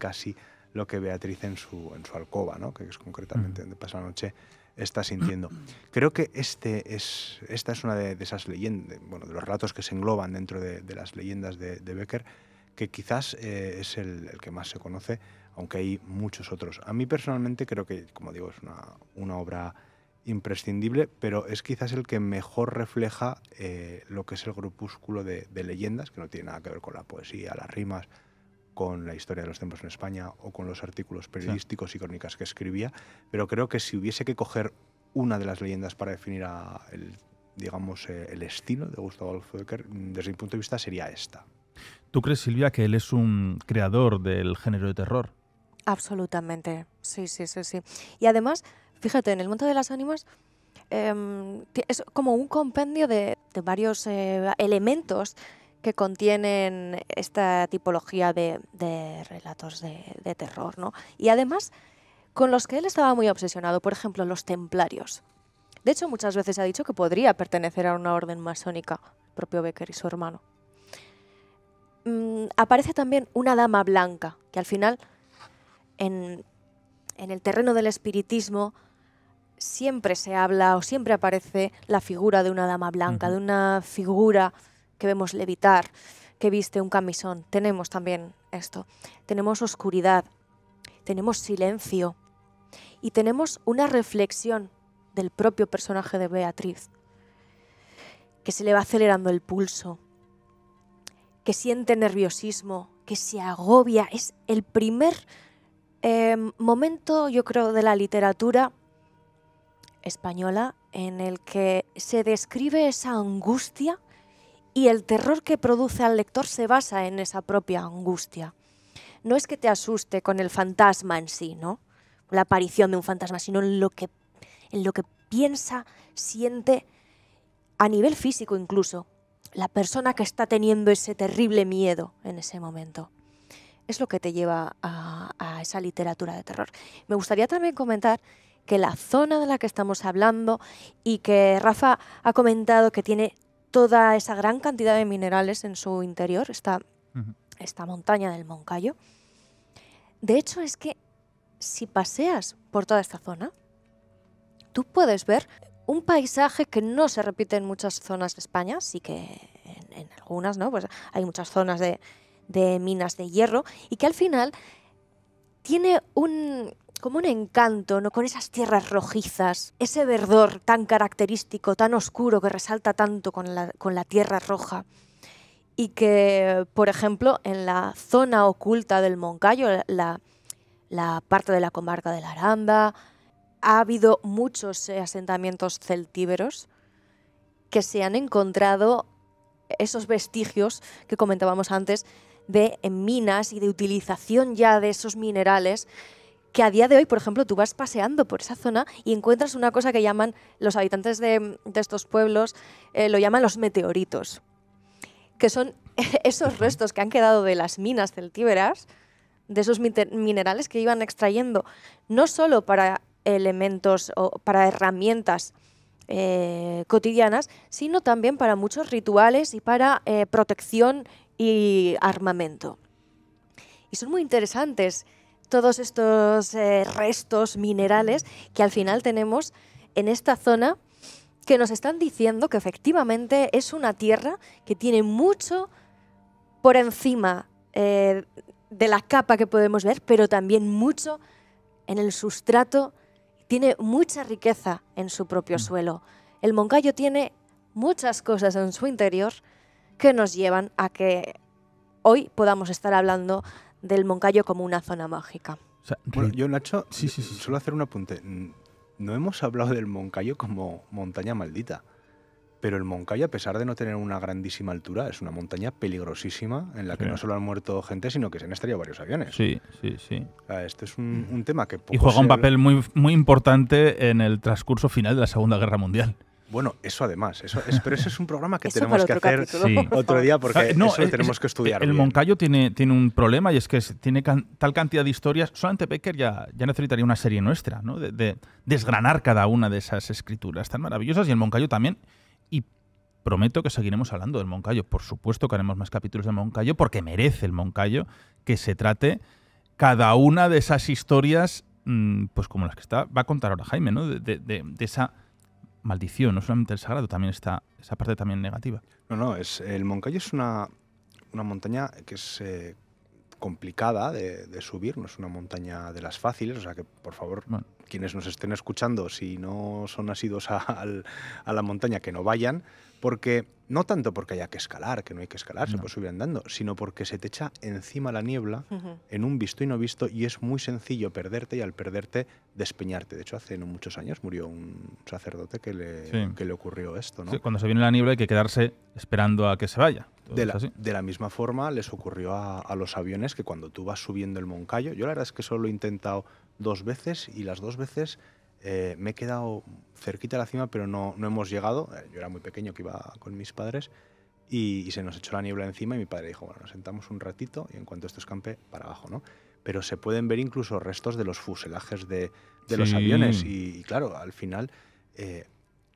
lo que Beatriz en su alcoba, ¿no? Que es concretamente donde pasa la noche, está sintiendo. Creo que esta es una de esas leyendas, bueno, de los relatos que se engloban dentro de las leyendas de Becker, que quizás es el que más se conoce, aunque hay muchos otros. A mí personalmente creo que, como digo, es una obra imprescindible, pero es quizás el que mejor refleja lo que es el grupúsculo de leyendas, que no tiene nada que ver con la poesía, las rimas, con la historia de los templos en España o con los artículos periodísticos y crónicas que escribía, pero creo que si hubiese que coger una de las leyendas para definir el estilo de Gustavo Adolfo Bécquer, desde mi punto de vista, sería esta. ¿Tú crees, Silvia, que él es un creador del género de terror? Absolutamente, sí. Y además, fíjate, en El Monte de las Ánimas es como un compendio de varios elementos que contienen esta tipología de relatos de terror, ¿no? Y además, con los que él estaba muy obsesionado, por ejemplo, los templarios. De hecho, muchas veces ha dicho que podría pertenecer a una orden masónica, el propio Bécquer y su hermano. Aparece también una dama blanca, que al final, en el terreno del espiritismo, siempre se habla o siempre aparece la figura de una dama blanca, de una figura que vemos levitar, que viste un camisón. Tenemos también esto. Tenemos oscuridad, tenemos silencio y tenemos una reflexión del propio personaje de Beatriz, que se le va acelerando el pulso, que siente nerviosismo, que se agobia. Es el primer momento, yo creo, de la literatura española en el que se describe esa angustia y el terror que produce al lector se basa en esa propia angustia. No es que te asuste con el fantasma en sí, ¿no? La aparición de un fantasma, sino en lo que piensa, siente a nivel físico incluso, la persona que está teniendo ese terrible miedo en ese momento. Es lo que te lleva a esa literatura de terror. Me gustaría también comentar que la zona de la que estamos hablando y que Rafa ha comentado que tiene toda esa gran cantidad de minerales en su interior, esta montaña del Moncayo. De hecho, es que si paseas por toda esta zona, tú puedes ver un paisaje que no se repite en muchas zonas de España, sí que en algunas, ¿no? Pues hay muchas zonas de minas de hierro y que al final tiene como un encanto, ¿no? Con esas tierras rojizas, ese verdor tan característico, tan oscuro, que resalta tanto con la tierra roja. Y que, por ejemplo, en la zona oculta del Moncayo, la parte de la comarca de la Aranda, ha habido muchos asentamientos celtíberos que se han encontrado esos vestigios que comentábamos antes de minas y de utilización ya de esos minerales, que a día de hoy, por ejemplo, tú vas paseando por esa zona y encuentras una cosa que llaman los habitantes de estos pueblos, lo llaman los meteoritos, que son esos restos que han quedado de las minas celtíberas, de esos minerales que iban extrayendo, no solo para elementos o para herramientas cotidianas, sino también para muchos rituales y para protección y armamento. Y son muy interesantes todos estos restos minerales que al final tenemos en esta zona, que nos están diciendo que efectivamente es una tierra que tiene mucho por encima de la capa que podemos ver, pero también mucho en el sustrato. Tiene mucha riqueza en su propio suelo. El Moncayo tiene muchas cosas en su interior que nos llevan a que hoy podamos estar hablando del Moncayo como una zona mágica. O sea, bueno, yo, Nacho, sí. suelo hacer un apunte. No hemos hablado del Moncayo como montaña maldita, pero el Moncayo, a pesar de no tener una grandísima altura, es una montaña peligrosísima en la que no solo han muerto gente, sino que se han estrellado varios aviones. Sí. O sea, este es un tema que poco y juega un papel muy importante en el transcurso final de la Segunda Guerra Mundial. Bueno, eso además. Pero ese es un programa que tenemos que hacer otro día, porque eso lo tenemos que estudiar. El Moncayo tiene un problema, y es que tiene tal cantidad de historias. Solamente Bécquer ya necesitaría una serie nuestra, ¿no? De desgranar cada una de esas escrituras tan maravillosas, y el Moncayo también. Y prometo que seguiremos hablando del Moncayo. Por supuesto que haremos más capítulos del Moncayo, porque merece el Moncayo que se trate cada una de esas historias, pues como las que va a contar ahora Jaime, ¿no? De esa maldición, no solamente el sagrado, también está esa parte también negativa. El Moncayo es una montaña que complicada de subir, no es una montaña de las fáciles, o sea que, por favor, quienes nos estén escuchando, si no son asiduos a la montaña, que no vayan, porque no tanto porque haya que escalar, que no hay que escalar, se puede subir andando, sino porque se te echa encima la niebla en un visto y no visto, y es muy sencillo perderte, y al perderte despeñarte. De hecho, hace no muchos años murió un sacerdote que le ocurrió esto, ¿no? Sí, cuando se viene la niebla hay que quedarse esperando a que se vaya. De la misma forma les ocurrió a los aviones, que cuando tú vas subiendo el Moncayo, yo la verdad es que solo he intentado 2 veces, y las 2 veces me he quedado cerquita de la cima, pero no hemos llegado. Yo era muy pequeño, que iba con mis padres, y se nos echó la niebla encima, y mi padre dijo, bueno, nos sentamos un ratito y en cuanto esto escampe, para abajo, ¿no? Pero se pueden ver incluso restos de los fuselajes de los aviones, y claro, al final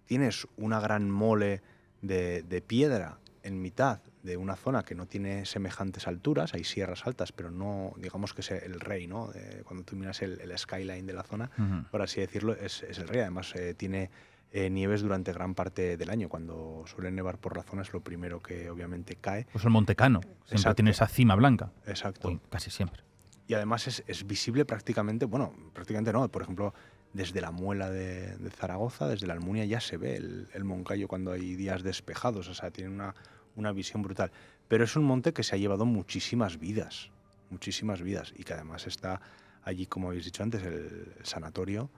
tienes una gran mole de piedra en mitad de una zona que no tiene semejantes alturas. Hay sierras altas, pero no, digamos que es el rey, ¿no? Cuando tú miras el skyline de la zona, por así decirlo, es el rey. Además, tiene nieves durante gran parte del año. Cuando suele nevar por la zona es lo primero que obviamente cae. Pues el Monte Cano, siempre tiene esa cima blanca. Exacto. Uy, casi siempre. Y además es visible prácticamente, bueno, prácticamente no, por ejemplo, desde la Muela de Zaragoza, desde la Almunia ya se ve el Moncayo cuando hay días despejados, o sea, tiene una visión brutal. Pero es un monte que se ha llevado muchísimas vidas, y que además está allí, como habéis dicho antes, el sanatorio,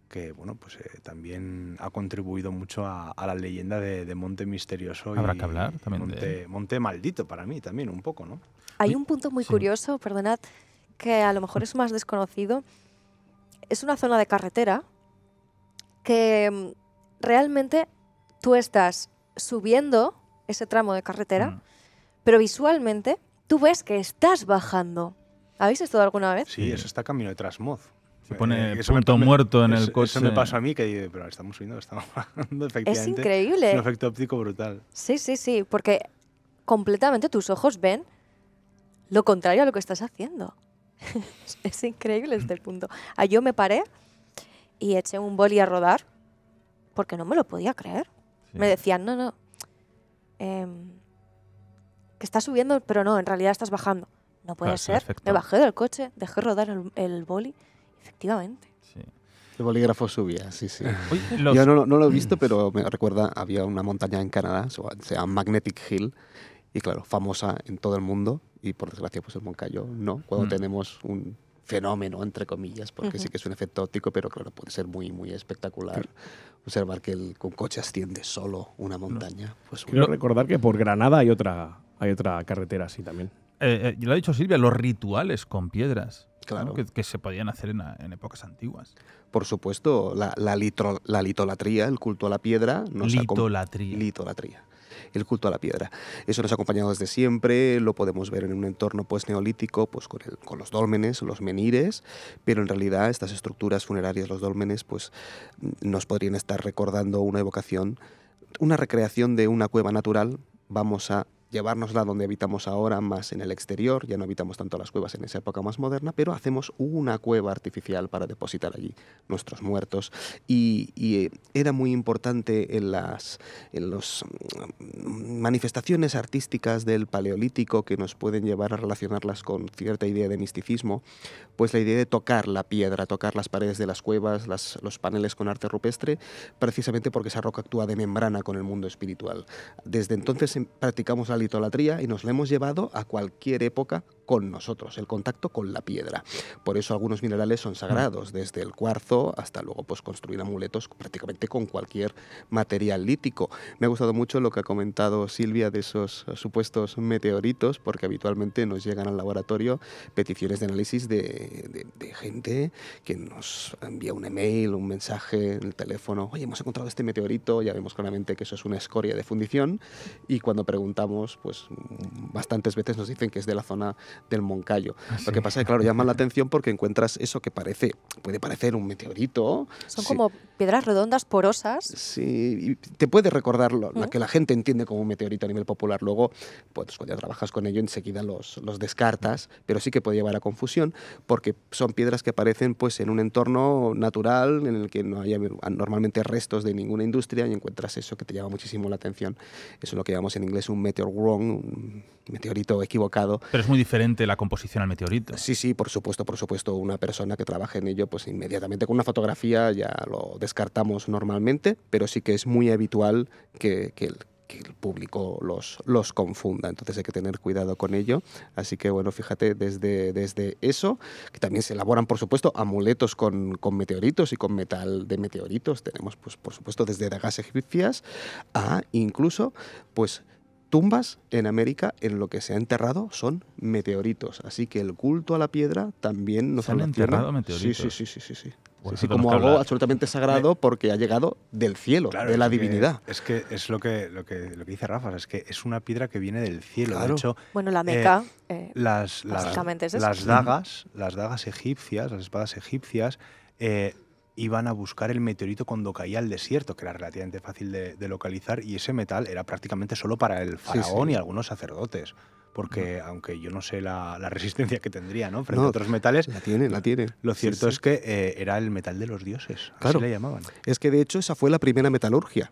que bueno, pues también ha contribuido mucho a la leyenda de Monte Misterioso. Habrá que hablar también Monte maldito para mí también, un poco, ¿no? Hay un punto muy curioso, perdonad, que a lo mejor es más desconocido. Es una zona de carretera que realmente tú estás subiendo ese tramo de carretera, pero visualmente tú ves que estás bajando. ¿Habéis estado alguna vez? Sí, eso está camino de Trasmoz. Se pone punto muerto en el coche. Eso me pasó a mí, que digo, pero estamos subiendo, estamos bajando, efectivamente. Es increíble. Es un efecto óptico brutal. Sí, porque completamente tus ojos ven lo contrario a lo que estás haciendo. Es increíble este punto. Yo me paré y eché un boli a rodar porque no me lo podía creer. Sí. Me decían, no, que estás subiendo, pero no, en realidad estás bajando. No puede ser. Me bajé del coche, dejé rodar el boli. Efectivamente. Sí. El bolígrafo subía, sí. Yo no lo he visto, pero me recuerda, había una montaña en Canadá, se llama Magnetic Hill, y claro, famosa en todo el mundo, y por desgracia pues el Moncayo no, cuando tenemos un fenómeno, entre comillas, porque sí que es un efecto óptico, pero claro, puede ser muy, muy espectacular observar que un coche asciende solo una montaña. Pues, quiero recordar que por Granada hay otra carretera así también. Lo ha dicho Silvia, los rituales con piedras, claro, ¿no? que se podían hacer en épocas antiguas. Por supuesto, la litolatría, el culto a la piedra. Litolatría. El culto a la piedra. Eso nos ha acompañado desde siempre, lo podemos ver en un entorno pues neolítico, pues con los dólmenes, los menhires, pero en realidad estas estructuras funerarias, los dólmenes, pues nos podrían estar recordando una evocación, una recreación de una cueva natural. Vamos a llevárnosla donde habitamos ahora, más en el exterior. Ya no habitamos tanto las cuevas en esa época más moderna, pero hacemos una cueva artificial para depositar allí nuestros muertos. Y era muy importante en las manifestaciones artísticas del Paleolítico, que nos pueden llevar a relacionarlas con cierta idea de misticismo, pues la idea de tocar la piedra, tocar las paredes de las cuevas, los paneles con arte rupestre, precisamente porque esa roca actúa de membrana con el mundo espiritual. Desde entonces practicamos la litolatría y nos la hemos llevado a cualquier época con nosotros, el contacto con la piedra. Por eso algunos minerales son sagrados, desde el cuarzo hasta luego pues construir amuletos prácticamente con cualquier material lítico. Me ha gustado mucho lo que ha comentado Silvia de esos supuestos meteoritos, porque habitualmente nos llegan al laboratorio peticiones de análisis de gente que nos envía un email, un mensaje en el teléfono: oye, hemos encontrado este meteorito. Ya vemos claramente que eso es una escoria de fundición, y cuando preguntamos, pues bastantes veces nos dicen que es de la zona del Moncayo. Sí. Lo que pasa es que, claro, llama la atención porque encuentras eso que puede parecer un meteorito. Son como piedras redondas, porosas. Sí, y te puede recordar lo que la gente entiende como un meteorito a nivel popular. Luego, pues cuando ya trabajas con ello, enseguida los descartas, pero sí que puede llevar a confusión, porque son piedras que aparecen pues en un entorno natural en el que no haya normalmente restos de ninguna industria, y encuentras eso que te llama muchísimo la atención. Eso es lo que llamamos en inglés un meteor wrong, un meteorito equivocado. Pero es muy diferente inmediatamente la composición al meteorito. Sí, por supuesto. Una persona que trabaje en ello, pues inmediatamente con una fotografía ya lo descartamos normalmente, pero sí que es muy habitual que el público los confunda, entonces hay que tener cuidado con ello. Así que bueno, fíjate, desde eso, que también se elaboran por supuesto amuletos con meteoritos y con metal de meteoritos, tenemos pues por supuesto desde dagas egipcias a incluso pues tumbas en América en lo que se ha enterrado son meteoritos, así que el culto a la piedra también nos ¿Se han enterrado meteoritos? Sí. Bueno, Sí, como algo absolutamente sagrado porque ha llegado del cielo, claro, de la divinidad. Es que es lo que dice Rafa, es que es una piedra que viene del cielo. Claro. De hecho, Bueno, la Meca, básicamente es eso. Las dagas egipcias, las espadas egipcias, iban a buscar el meteorito cuando caía al desierto, que era relativamente fácil de localizar, y ese metal era prácticamente solo para el faraón y algunos sacerdotes. Porque aunque yo no sé la resistencia que tendría, ¿no?, frente a otros metales, la tiene. Lo cierto es que era el metal de los dioses, claro, así le llamaban. Es que de hecho esa fue la primera metalurgia.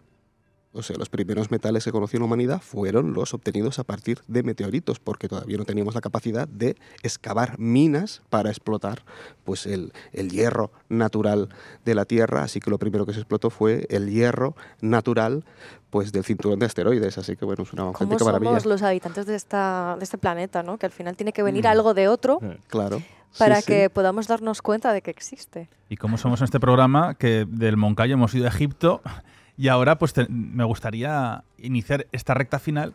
O sea, los primeros metales que conoció la humanidad fueron los obtenidos a partir de meteoritos, porque todavía no teníamos la capacidad de excavar minas para explotar pues el hierro natural de la Tierra, así que lo primero que se explotó fue el hierro natural pues del cinturón de asteroides, así que bueno, es una auténtica maravilla. ¿Cómo somos los habitantes de este planeta, ¿no? Que al final tiene que venir algo de otro claro, para que podamos darnos cuenta de que existe. Y cómo somos en este programa, que del Moncayo hemos ido a Egipto. Y ahora pues me gustaría iniciar esta recta final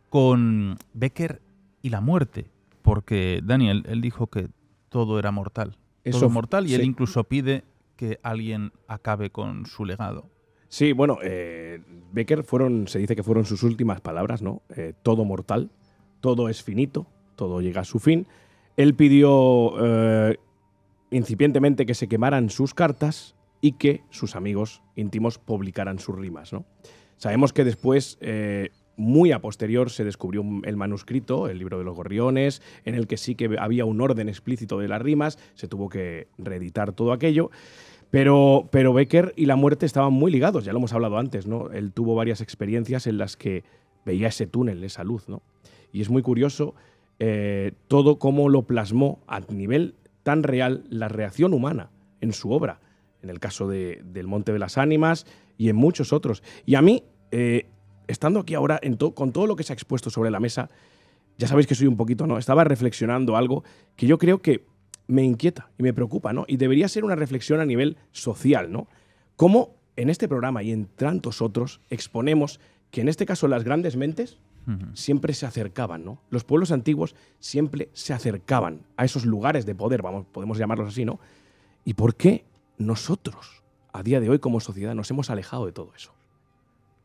con Becker y la muerte, porque Daniel, él dijo que todo era mortal. Todo es mortal y él incluso pide que alguien acabe con su legado. Sí, bueno, Becker se dice que fueron sus últimas palabras, ¿no? Todo mortal, todo es finito, todo llega a su fin. Él pidió incipientemente que se quemaran sus cartas y que sus amigos íntimos publicaran sus rimas, ¿no? Sabemos que después, muy a posterior, se descubrió el manuscrito, el libro de los gorriones, en el que sí que había un orden explícito de las rimas, se tuvo que reeditar todo aquello, pero Becker y la muerte estaban muy ligados, ya lo hemos hablado antes, ¿no? Él tuvo varias experiencias en las que veía ese túnel, esa luz, ¿no? Y es muy curioso todo cómo lo plasmó a nivel tan real la reacción humana en su obra, en el caso del Monte de las Ánimas y en muchos otros. Y a mí, estando aquí ahora con todo lo que se ha expuesto sobre la mesa, ya sabéis que soy un poquito, ¿no? Estaba reflexionando algo que yo creo que me inquieta y me preocupa, ¿no? Y debería ser una reflexión a nivel social, ¿no? Cómo en este programa y en tantos otros exponemos que en este caso las grandes mentes siempre se acercaban, ¿no? Los pueblos antiguos siempre se acercaban a esos lugares de poder, podemos llamarlos así, ¿no? ¿Y por qué nosotros, a día de hoy como sociedad, nos hemos alejado de todo eso?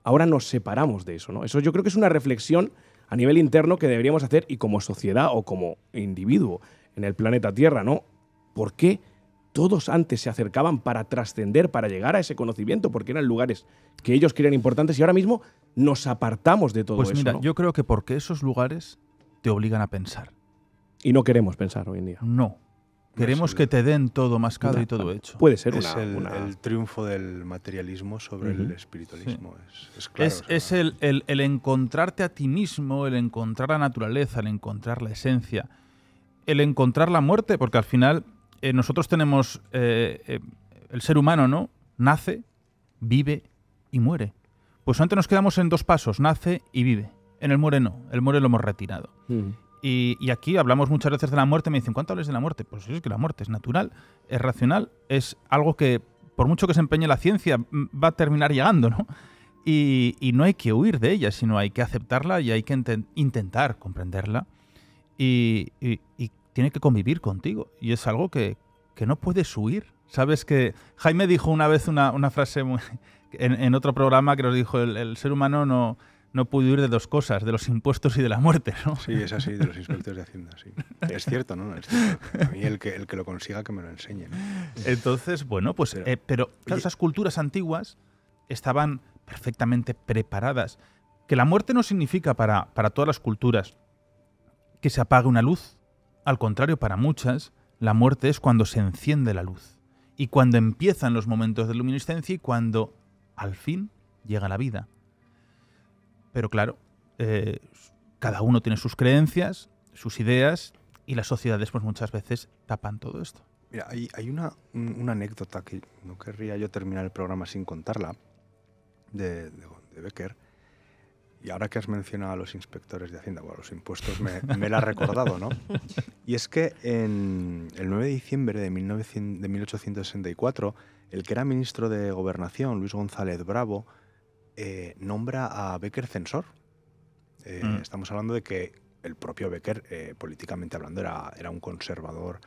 Ahora nos separamos de eso, ¿no? Eso yo creo que es una reflexión a nivel interno que deberíamos hacer, y como sociedad o como individuo en el planeta Tierra, ¿no? ¿Por qué todos antes se acercaban para trascender, para llegar a ese conocimiento? Porque eran lugares que ellos creían importantes y ahora mismo nos apartamos de todo eso. Pues mira, ¿no? yo creo que porque esos lugares te obligan a pensar. Y no queremos pensar hoy en día. No. Queremos que te den todo mascado y todo hecho. Puede ser el triunfo del materialismo sobre el espiritualismo. Sí. Es claro. Es el encontrarte a ti mismo, el encontrar la naturaleza, el encontrar la esencia, el encontrar la muerte, porque al final nosotros tenemos el ser humano, ¿no? Nace, vive y muere. Pues antes nos quedamos en dos pasos, nace y vive. En el muere no, el muere lo hemos retirado. Y aquí hablamos muchas veces de la muerte, me dicen, ¿cuánto hablas de la muerte? Pues es que la muerte es natural, es racional, es algo que, por mucho que se empeñe la ciencia, va a terminar llegando, ¿no? Y no hay que huir de ella, sino hay que aceptarla y hay que intentar comprenderla. Y tiene que convivir contigo. Y es algo que no puedes huir. Sabes que Jaime dijo una vez una frase en otro programa que nos dijo, el ser humano no puede huir de dos cosas, de los impuestos y de la muerte, ¿no? Sí, es así, de los inspectores de Hacienda, sí. Es cierto, ¿no? Es cierto. A mí el que lo consiga que me lo enseñe, ¿no? Entonces, bueno, pues... pero claro, esas culturas antiguas estaban perfectamente preparadas. Que la muerte no significa para todas las culturas que se apague una luz. Al contrario, para muchas, la muerte es cuando se enciende la luz. Y cuando empiezan los momentos de luminiscencia y cuando, al fin, llega la vida. Pero claro, cada uno tiene sus creencias, sus ideas, y las sociedades pues muchas veces tapan todo esto. Mira, hay una anécdota que no querría yo terminar el programa sin contarla, de Becker. Y ahora que has mencionado a los inspectores de Hacienda, bueno, los impuestos me la ha recordado, ¿no? Y es que en el 9 de diciembre de 1864, el que era ministro de Gobernación, Luis González Bravo, nombra a Becker censor. Estamos hablando de que el propio Becker, políticamente hablando, era un conservador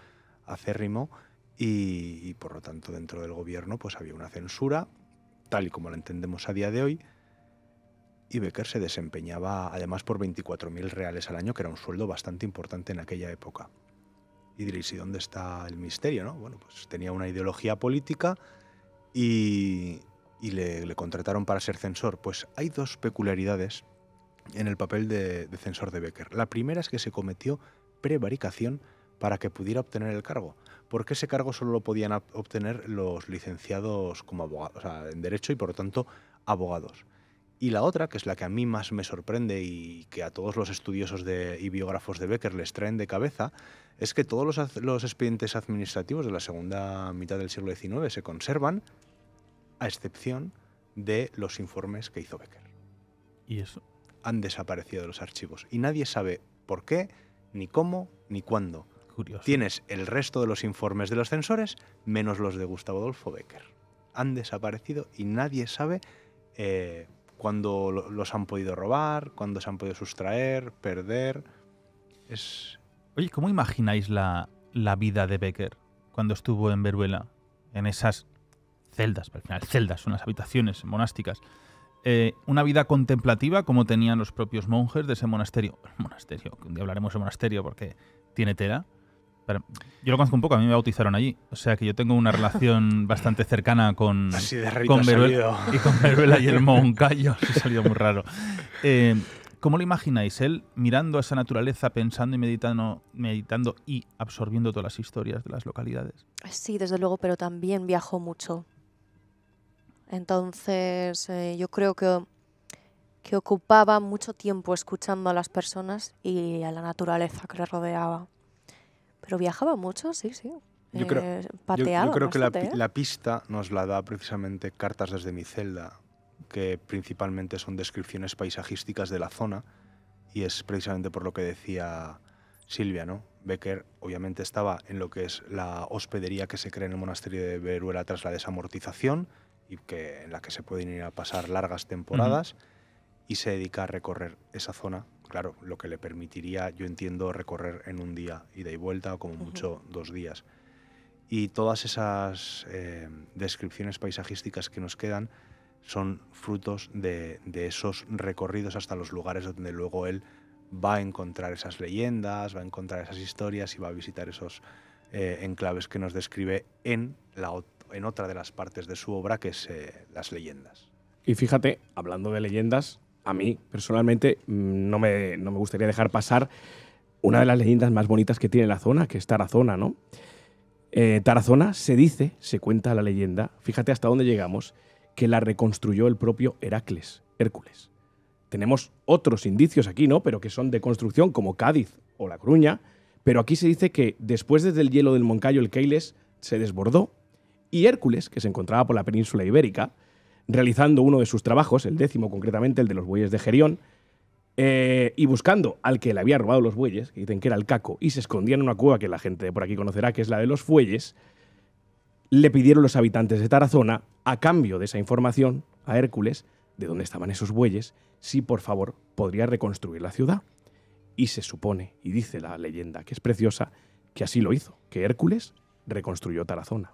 acérrimo y por lo tanto dentro del gobierno pues había una censura, tal y como la entendemos a día de hoy. Y Becker se desempeñaba además por 24.000 reales al año, que era un sueldo bastante importante en aquella época. Y diréis, ¿y dónde está el misterio, no? Bueno, pues tenía una ideología política y le contrataron para ser censor. Pues hay dos peculiaridades en el papel de censor de Becker. La primera es que se cometió prevaricación para que pudiera obtener el cargo, porque ese cargo solo lo podían obtener los licenciados como abogados, o sea, en Derecho y por lo tanto abogados. Y la otra, que es la que a mí más me sorprende y que a todos los estudiosos y biógrafos de Becker les traen de cabeza, es que todos los expedientes administrativos de la segunda mitad del siglo XIX se conservan, a excepción de los informes que hizo Becker. ¿Y eso? Han desaparecido de los archivos y nadie sabe por qué, ni cómo, ni cuándo. Curioso. Tienes el resto de los informes de los censores, menos los de Gustavo Adolfo Becker. Han desaparecido y nadie sabe cuándo los han podido robar, cuándo se han podido sustraer, perder. Oye, ¿cómo imagináis la vida de Becker cuando estuvo en Veruela? En esas celdas, al final celdas, unas habitaciones monásticas. Una vida contemplativa como tenían los propios monjes de ese monasterio. Monasterio, que un día hablaremos de monasterio porque tiene tela. Pero yo lo conozco un poco, a mí me bautizaron allí. O sea que yo tengo una relación bastante cercana con Veruela y el Moncayo. Se salió muy raro. ¿Cómo lo imagináis? Él mirando a esa naturaleza, pensando y meditando y absorbiendo todas las historias de las localidades. Sí, desde luego, pero también viajó mucho. Entonces, yo creo que ocupaba mucho tiempo escuchando a las personas y a la naturaleza que le rodeaba. Pero viajaba mucho, sí. Pateaba. Yo creo que bastante, la pista nos la da precisamente Cartas desde mi celda, que principalmente son descripciones paisajísticas de la zona, y es precisamente por lo que decía Silvia, ¿no? Becker obviamente estaba en lo que es la hospedería que se crea en el monasterio de Veruela tras la desamortización, y en la que se pueden ir a pasar largas temporadas, y se dedica a recorrer esa zona. Claro, lo que le permitiría, yo entiendo, recorrer en un día ida y vuelta, o como mucho 2 días. Y todas esas descripciones paisajísticas que nos quedan son frutos de esos recorridos hasta los lugares donde luego él va a encontrar esas leyendas, va a encontrar esas historias y va a visitar esos enclaves que nos describe en otra de las partes de su obra, que es las leyendas. Y fíjate, hablando de leyendas, a mí personalmente no me gustaría dejar pasar una de las leyendas más bonitas que tiene la zona, que es Tarazona, ¿no? Tarazona se cuenta la leyenda, fíjate hasta dónde llegamos, que la reconstruyó el propio Hércules. Tenemos otros indicios aquí, ¿no? Pero que son de construcción, como Cádiz o La Coruña, pero aquí se dice que después del hielo del Moncayo el Keiles se desbordó y Hércules, que se encontraba por la península ibérica, realizando uno de sus trabajos, el 10º concretamente, el de los bueyes de Gerión, y buscando al que le había robado los bueyes, que dicen que era el Caco, y se escondía en una cueva que la gente de por aquí conocerá, que es la de los Fuelles, le pidieron los habitantes de Tarazona, a cambio de esa información, a Hércules, de dónde estaban esos bueyes, si por favor podría reconstruir la ciudad. Y se supone, y dice la leyenda, que es preciosa, que así lo hizo, que Hércules reconstruyó Tarazona.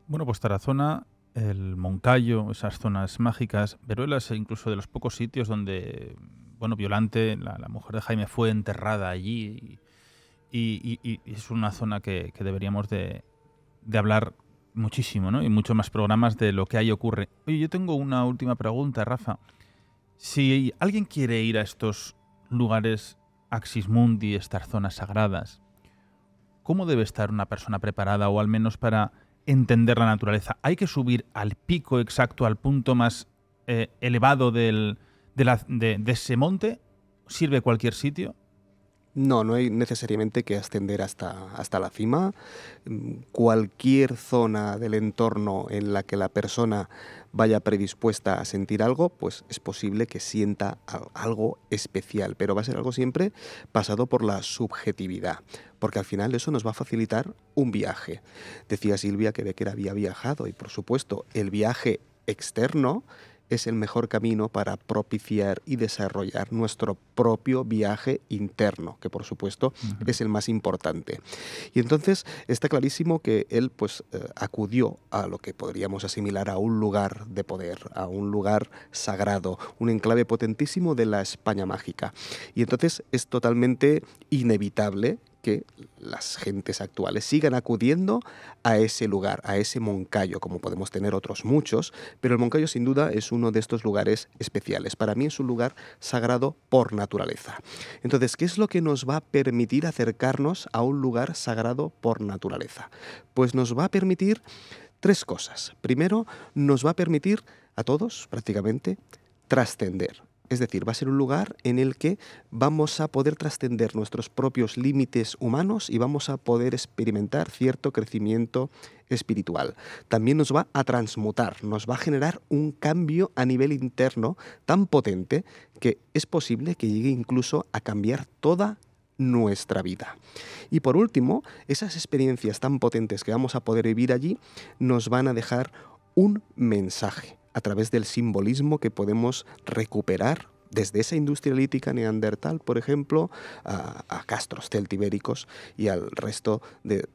Bueno, pues Tarazona, el Moncayo, esas zonas mágicas, Veruela es incluso de los pocos sitios donde, bueno, Violante, la mujer de Jaime, fue enterrada allí y es una zona que deberíamos de hablar muchísimo, ¿no? Y muchos más programas de lo que ahí ocurre. Oye, yo tengo una última pregunta, Rafa. Si alguien quiere ir a estos lugares Axis Mundi, estas zonas sagradas, ¿cómo debe estar una persona preparada, o al menos para entender la naturaleza? ¿Hay que subir al pico exacto, al punto más elevado de ese monte? ¿Sirve cualquier sitio? No hay necesariamente que ascender hasta la cima. Cualquier zona del entorno en la que la persona vaya predispuesta a sentir algo, pues es posible que sienta algo especial, pero va a ser algo siempre pasado por la subjetividad, porque al final eso nos va a facilitar un viaje. Decía Silvia que Becker había viajado y, por supuesto, el viaje externo es el mejor camino para propiciar y desarrollar nuestro propio viaje interno, que por supuesto es el más importante. Y entonces está clarísimo que él acudió a lo que podríamos asimilar a un lugar de poder, a un lugar sagrado, un enclave potentísimo de la España mágica. Y entonces es totalmente inevitable que las gentes actuales sigan acudiendo a ese lugar, a ese Moncayo, como podemos tener otros muchos, pero el Moncayo sin duda es uno de estos lugares especiales. Para mí es un lugar sagrado por naturaleza. Entonces, ¿qué es lo que nos va a permitir acercarnos a un lugar sagrado por naturaleza? Pues nos va a permitir 3 cosas. Primero, nos va a permitir a todos, prácticamente, trascender. Es decir, va a ser un lugar en el que vamos a poder trascender nuestros propios límites humanos y vamos a poder experimentar cierto crecimiento espiritual. También nos va a transmutar, nos va a generar un cambio a nivel interno tan potente que es posible que llegue incluso a cambiar toda nuestra vida. Y por último, esas experiencias tan potentes que vamos a poder vivir allí nos van a dejar un mensaje a través del simbolismo que podemos recuperar desde esa industria lítica neandertal, por ejemplo, a castros celtibéricos y al resto de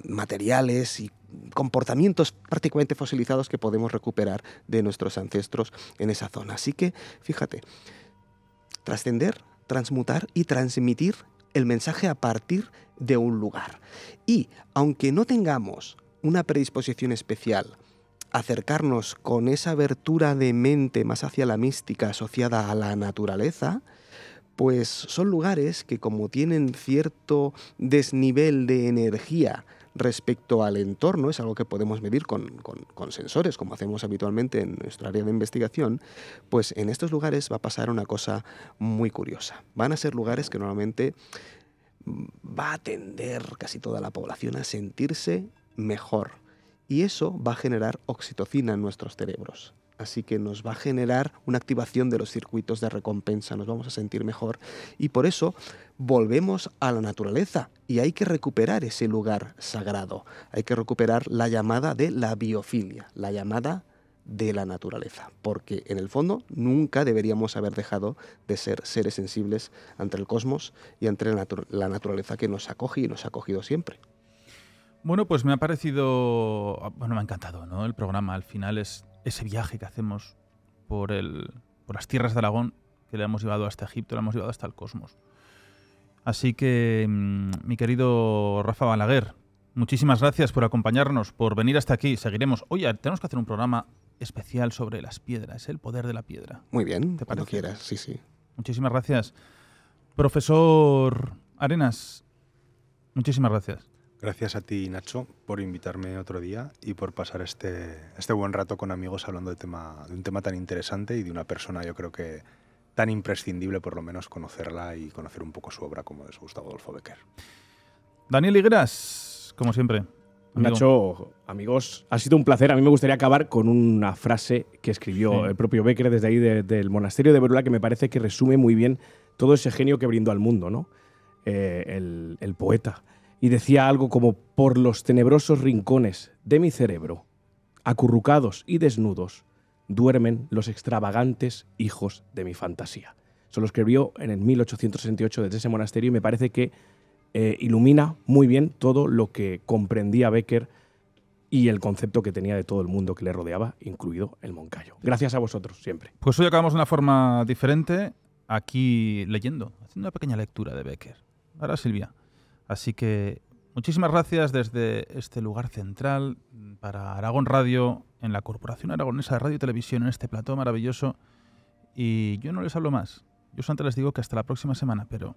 materiales y comportamientos prácticamente fosilizados que podemos recuperar de nuestros ancestros en esa zona. Así que, fíjate, trascender, transmutar y transmitir el mensaje a partir de un lugar. Y, aunque no tengamos una predisposición especial, acercarnos con esa abertura de mente más hacia la mística asociada a la naturaleza, pues son lugares que, como tienen cierto desnivel de energía respecto al entorno, es algo que podemos medir con sensores, como hacemos habitualmente en nuestra área de investigación, pues en estos lugares va a pasar una cosa muy curiosa. Van a ser lugares que normalmente va a tender casi toda la población a sentirse mejor. Y eso va a generar oxitocina en nuestros cerebros. Así que nos va a generar una activación de los circuitos de recompensa, nos vamos a sentir mejor. Y por eso volvemos a la naturaleza y hay que recuperar ese lugar sagrado. Hay que recuperar la llamada de la biofilia, la llamada de la naturaleza. Porque en el fondo nunca deberíamos haber dejado de ser seres sensibles ante el cosmos y ante la naturaleza que nos acoge y nos ha acogido siempre. Bueno, pues me ha parecido... Bueno, me ha encantado, ¿no? El programa. Al final es ese viaje que hacemos por las tierras de Aragón, que le hemos llevado hasta Egipto, le hemos llevado hasta el cosmos. Así que, mi querido Rafa Balaguer, muchísimas gracias por acompañarnos, por venir hasta aquí. Seguiremos. Oye, tenemos que hacer un programa especial sobre las piedras, el poder de la piedra. Muy bien, ¿te cuando parece? quieras, sí. Muchísimas gracias. Profesor Arenas, muchísimas gracias. Gracias a ti, Nacho, por invitarme otro día y por pasar este buen rato con amigos hablando de un tema tan interesante y de una persona, yo creo que tan imprescindible, por lo menos, conocerla y conocer un poco su obra, como es Gustavo Adolfo Bécquer. Daniel Higueras, como siempre. Amigo. Nacho, amigos, ha sido un placer. A mí me gustaría acabar con una frase que escribió el propio Bécquer desde ahí del monasterio de Veruela, que me parece que resume muy bien todo ese genio que brindó al mundo, ¿no? El poeta. Y decía algo como: por los tenebrosos rincones de mi cerebro, acurrucados y desnudos, duermen los extravagantes hijos de mi fantasía. Eso lo escribió en el 1868 desde ese monasterio y me parece que ilumina muy bien todo lo que comprendía Bécquer y el concepto que tenía de todo el mundo que le rodeaba, incluido el Moncayo. Gracias a vosotros, siempre. Pues hoy acabamos de una forma diferente, aquí leyendo, haciendo una pequeña lectura de Bécquer. Ahora Silvia. Así que muchísimas gracias desde este lugar central para Aragón Radio, en la Corporación Aragonesa de Radio y Televisión, en este plató maravilloso. Y yo no les hablo más. Yo solamente les digo que hasta la próxima semana, pero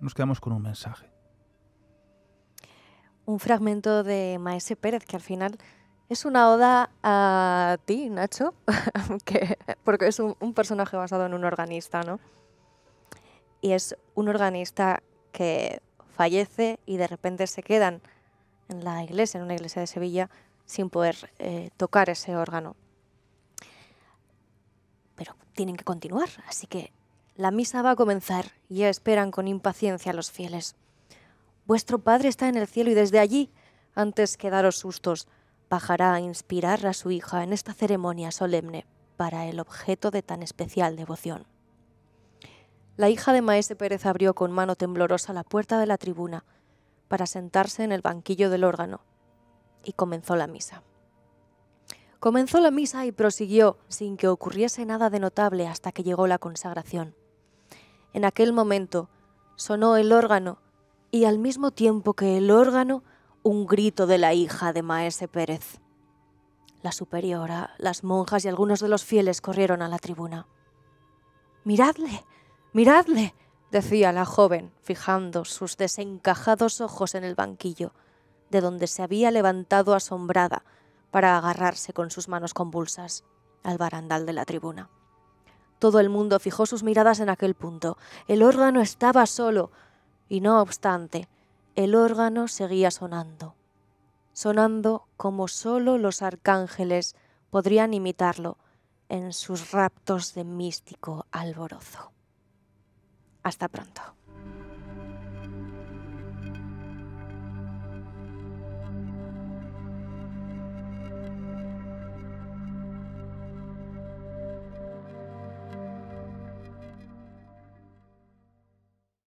nos quedamos con un mensaje. Un fragmento de Maese Pérez, que al final es una oda a ti, Nacho, porque es un personaje basado en un organista, ¿no? Y es un organista que fallece y de repente se quedan en la iglesia, en una iglesia de Sevilla, sin poder tocar ese órgano. Pero tienen que continuar, así que la misa va a comenzar y ya esperan con impaciencia a los fieles. Vuestro Padre está en el cielo y desde allí, antes que daros sustos, bajará a inspirar a su hija en esta ceremonia solemne para el objeto de tan especial devoción. La hija de Maese Pérez abrió con mano temblorosa la puerta de la tribuna para sentarse en el banquillo del órgano y comenzó la misa. Comenzó la misa y prosiguió sin que ocurriese nada de notable hasta que llegó la consagración. En aquel momento sonó el órgano y al mismo tiempo que el órgano, un grito de la hija de Maese Pérez. La superiora, las monjas y algunos de los fieles corrieron a la tribuna. «¡Miradle! ¡Miradle!», decía la joven, fijando sus desencajados ojos en el banquillo, de donde se había levantado asombrada para agarrarse con sus manos convulsas al barandal de la tribuna. Todo el mundo fijó sus miradas en aquel punto. El órgano estaba solo y, no obstante, el órgano seguía sonando como solo los arcángeles podrían imitarlo en sus raptos de místico alborozo. Hasta pronto.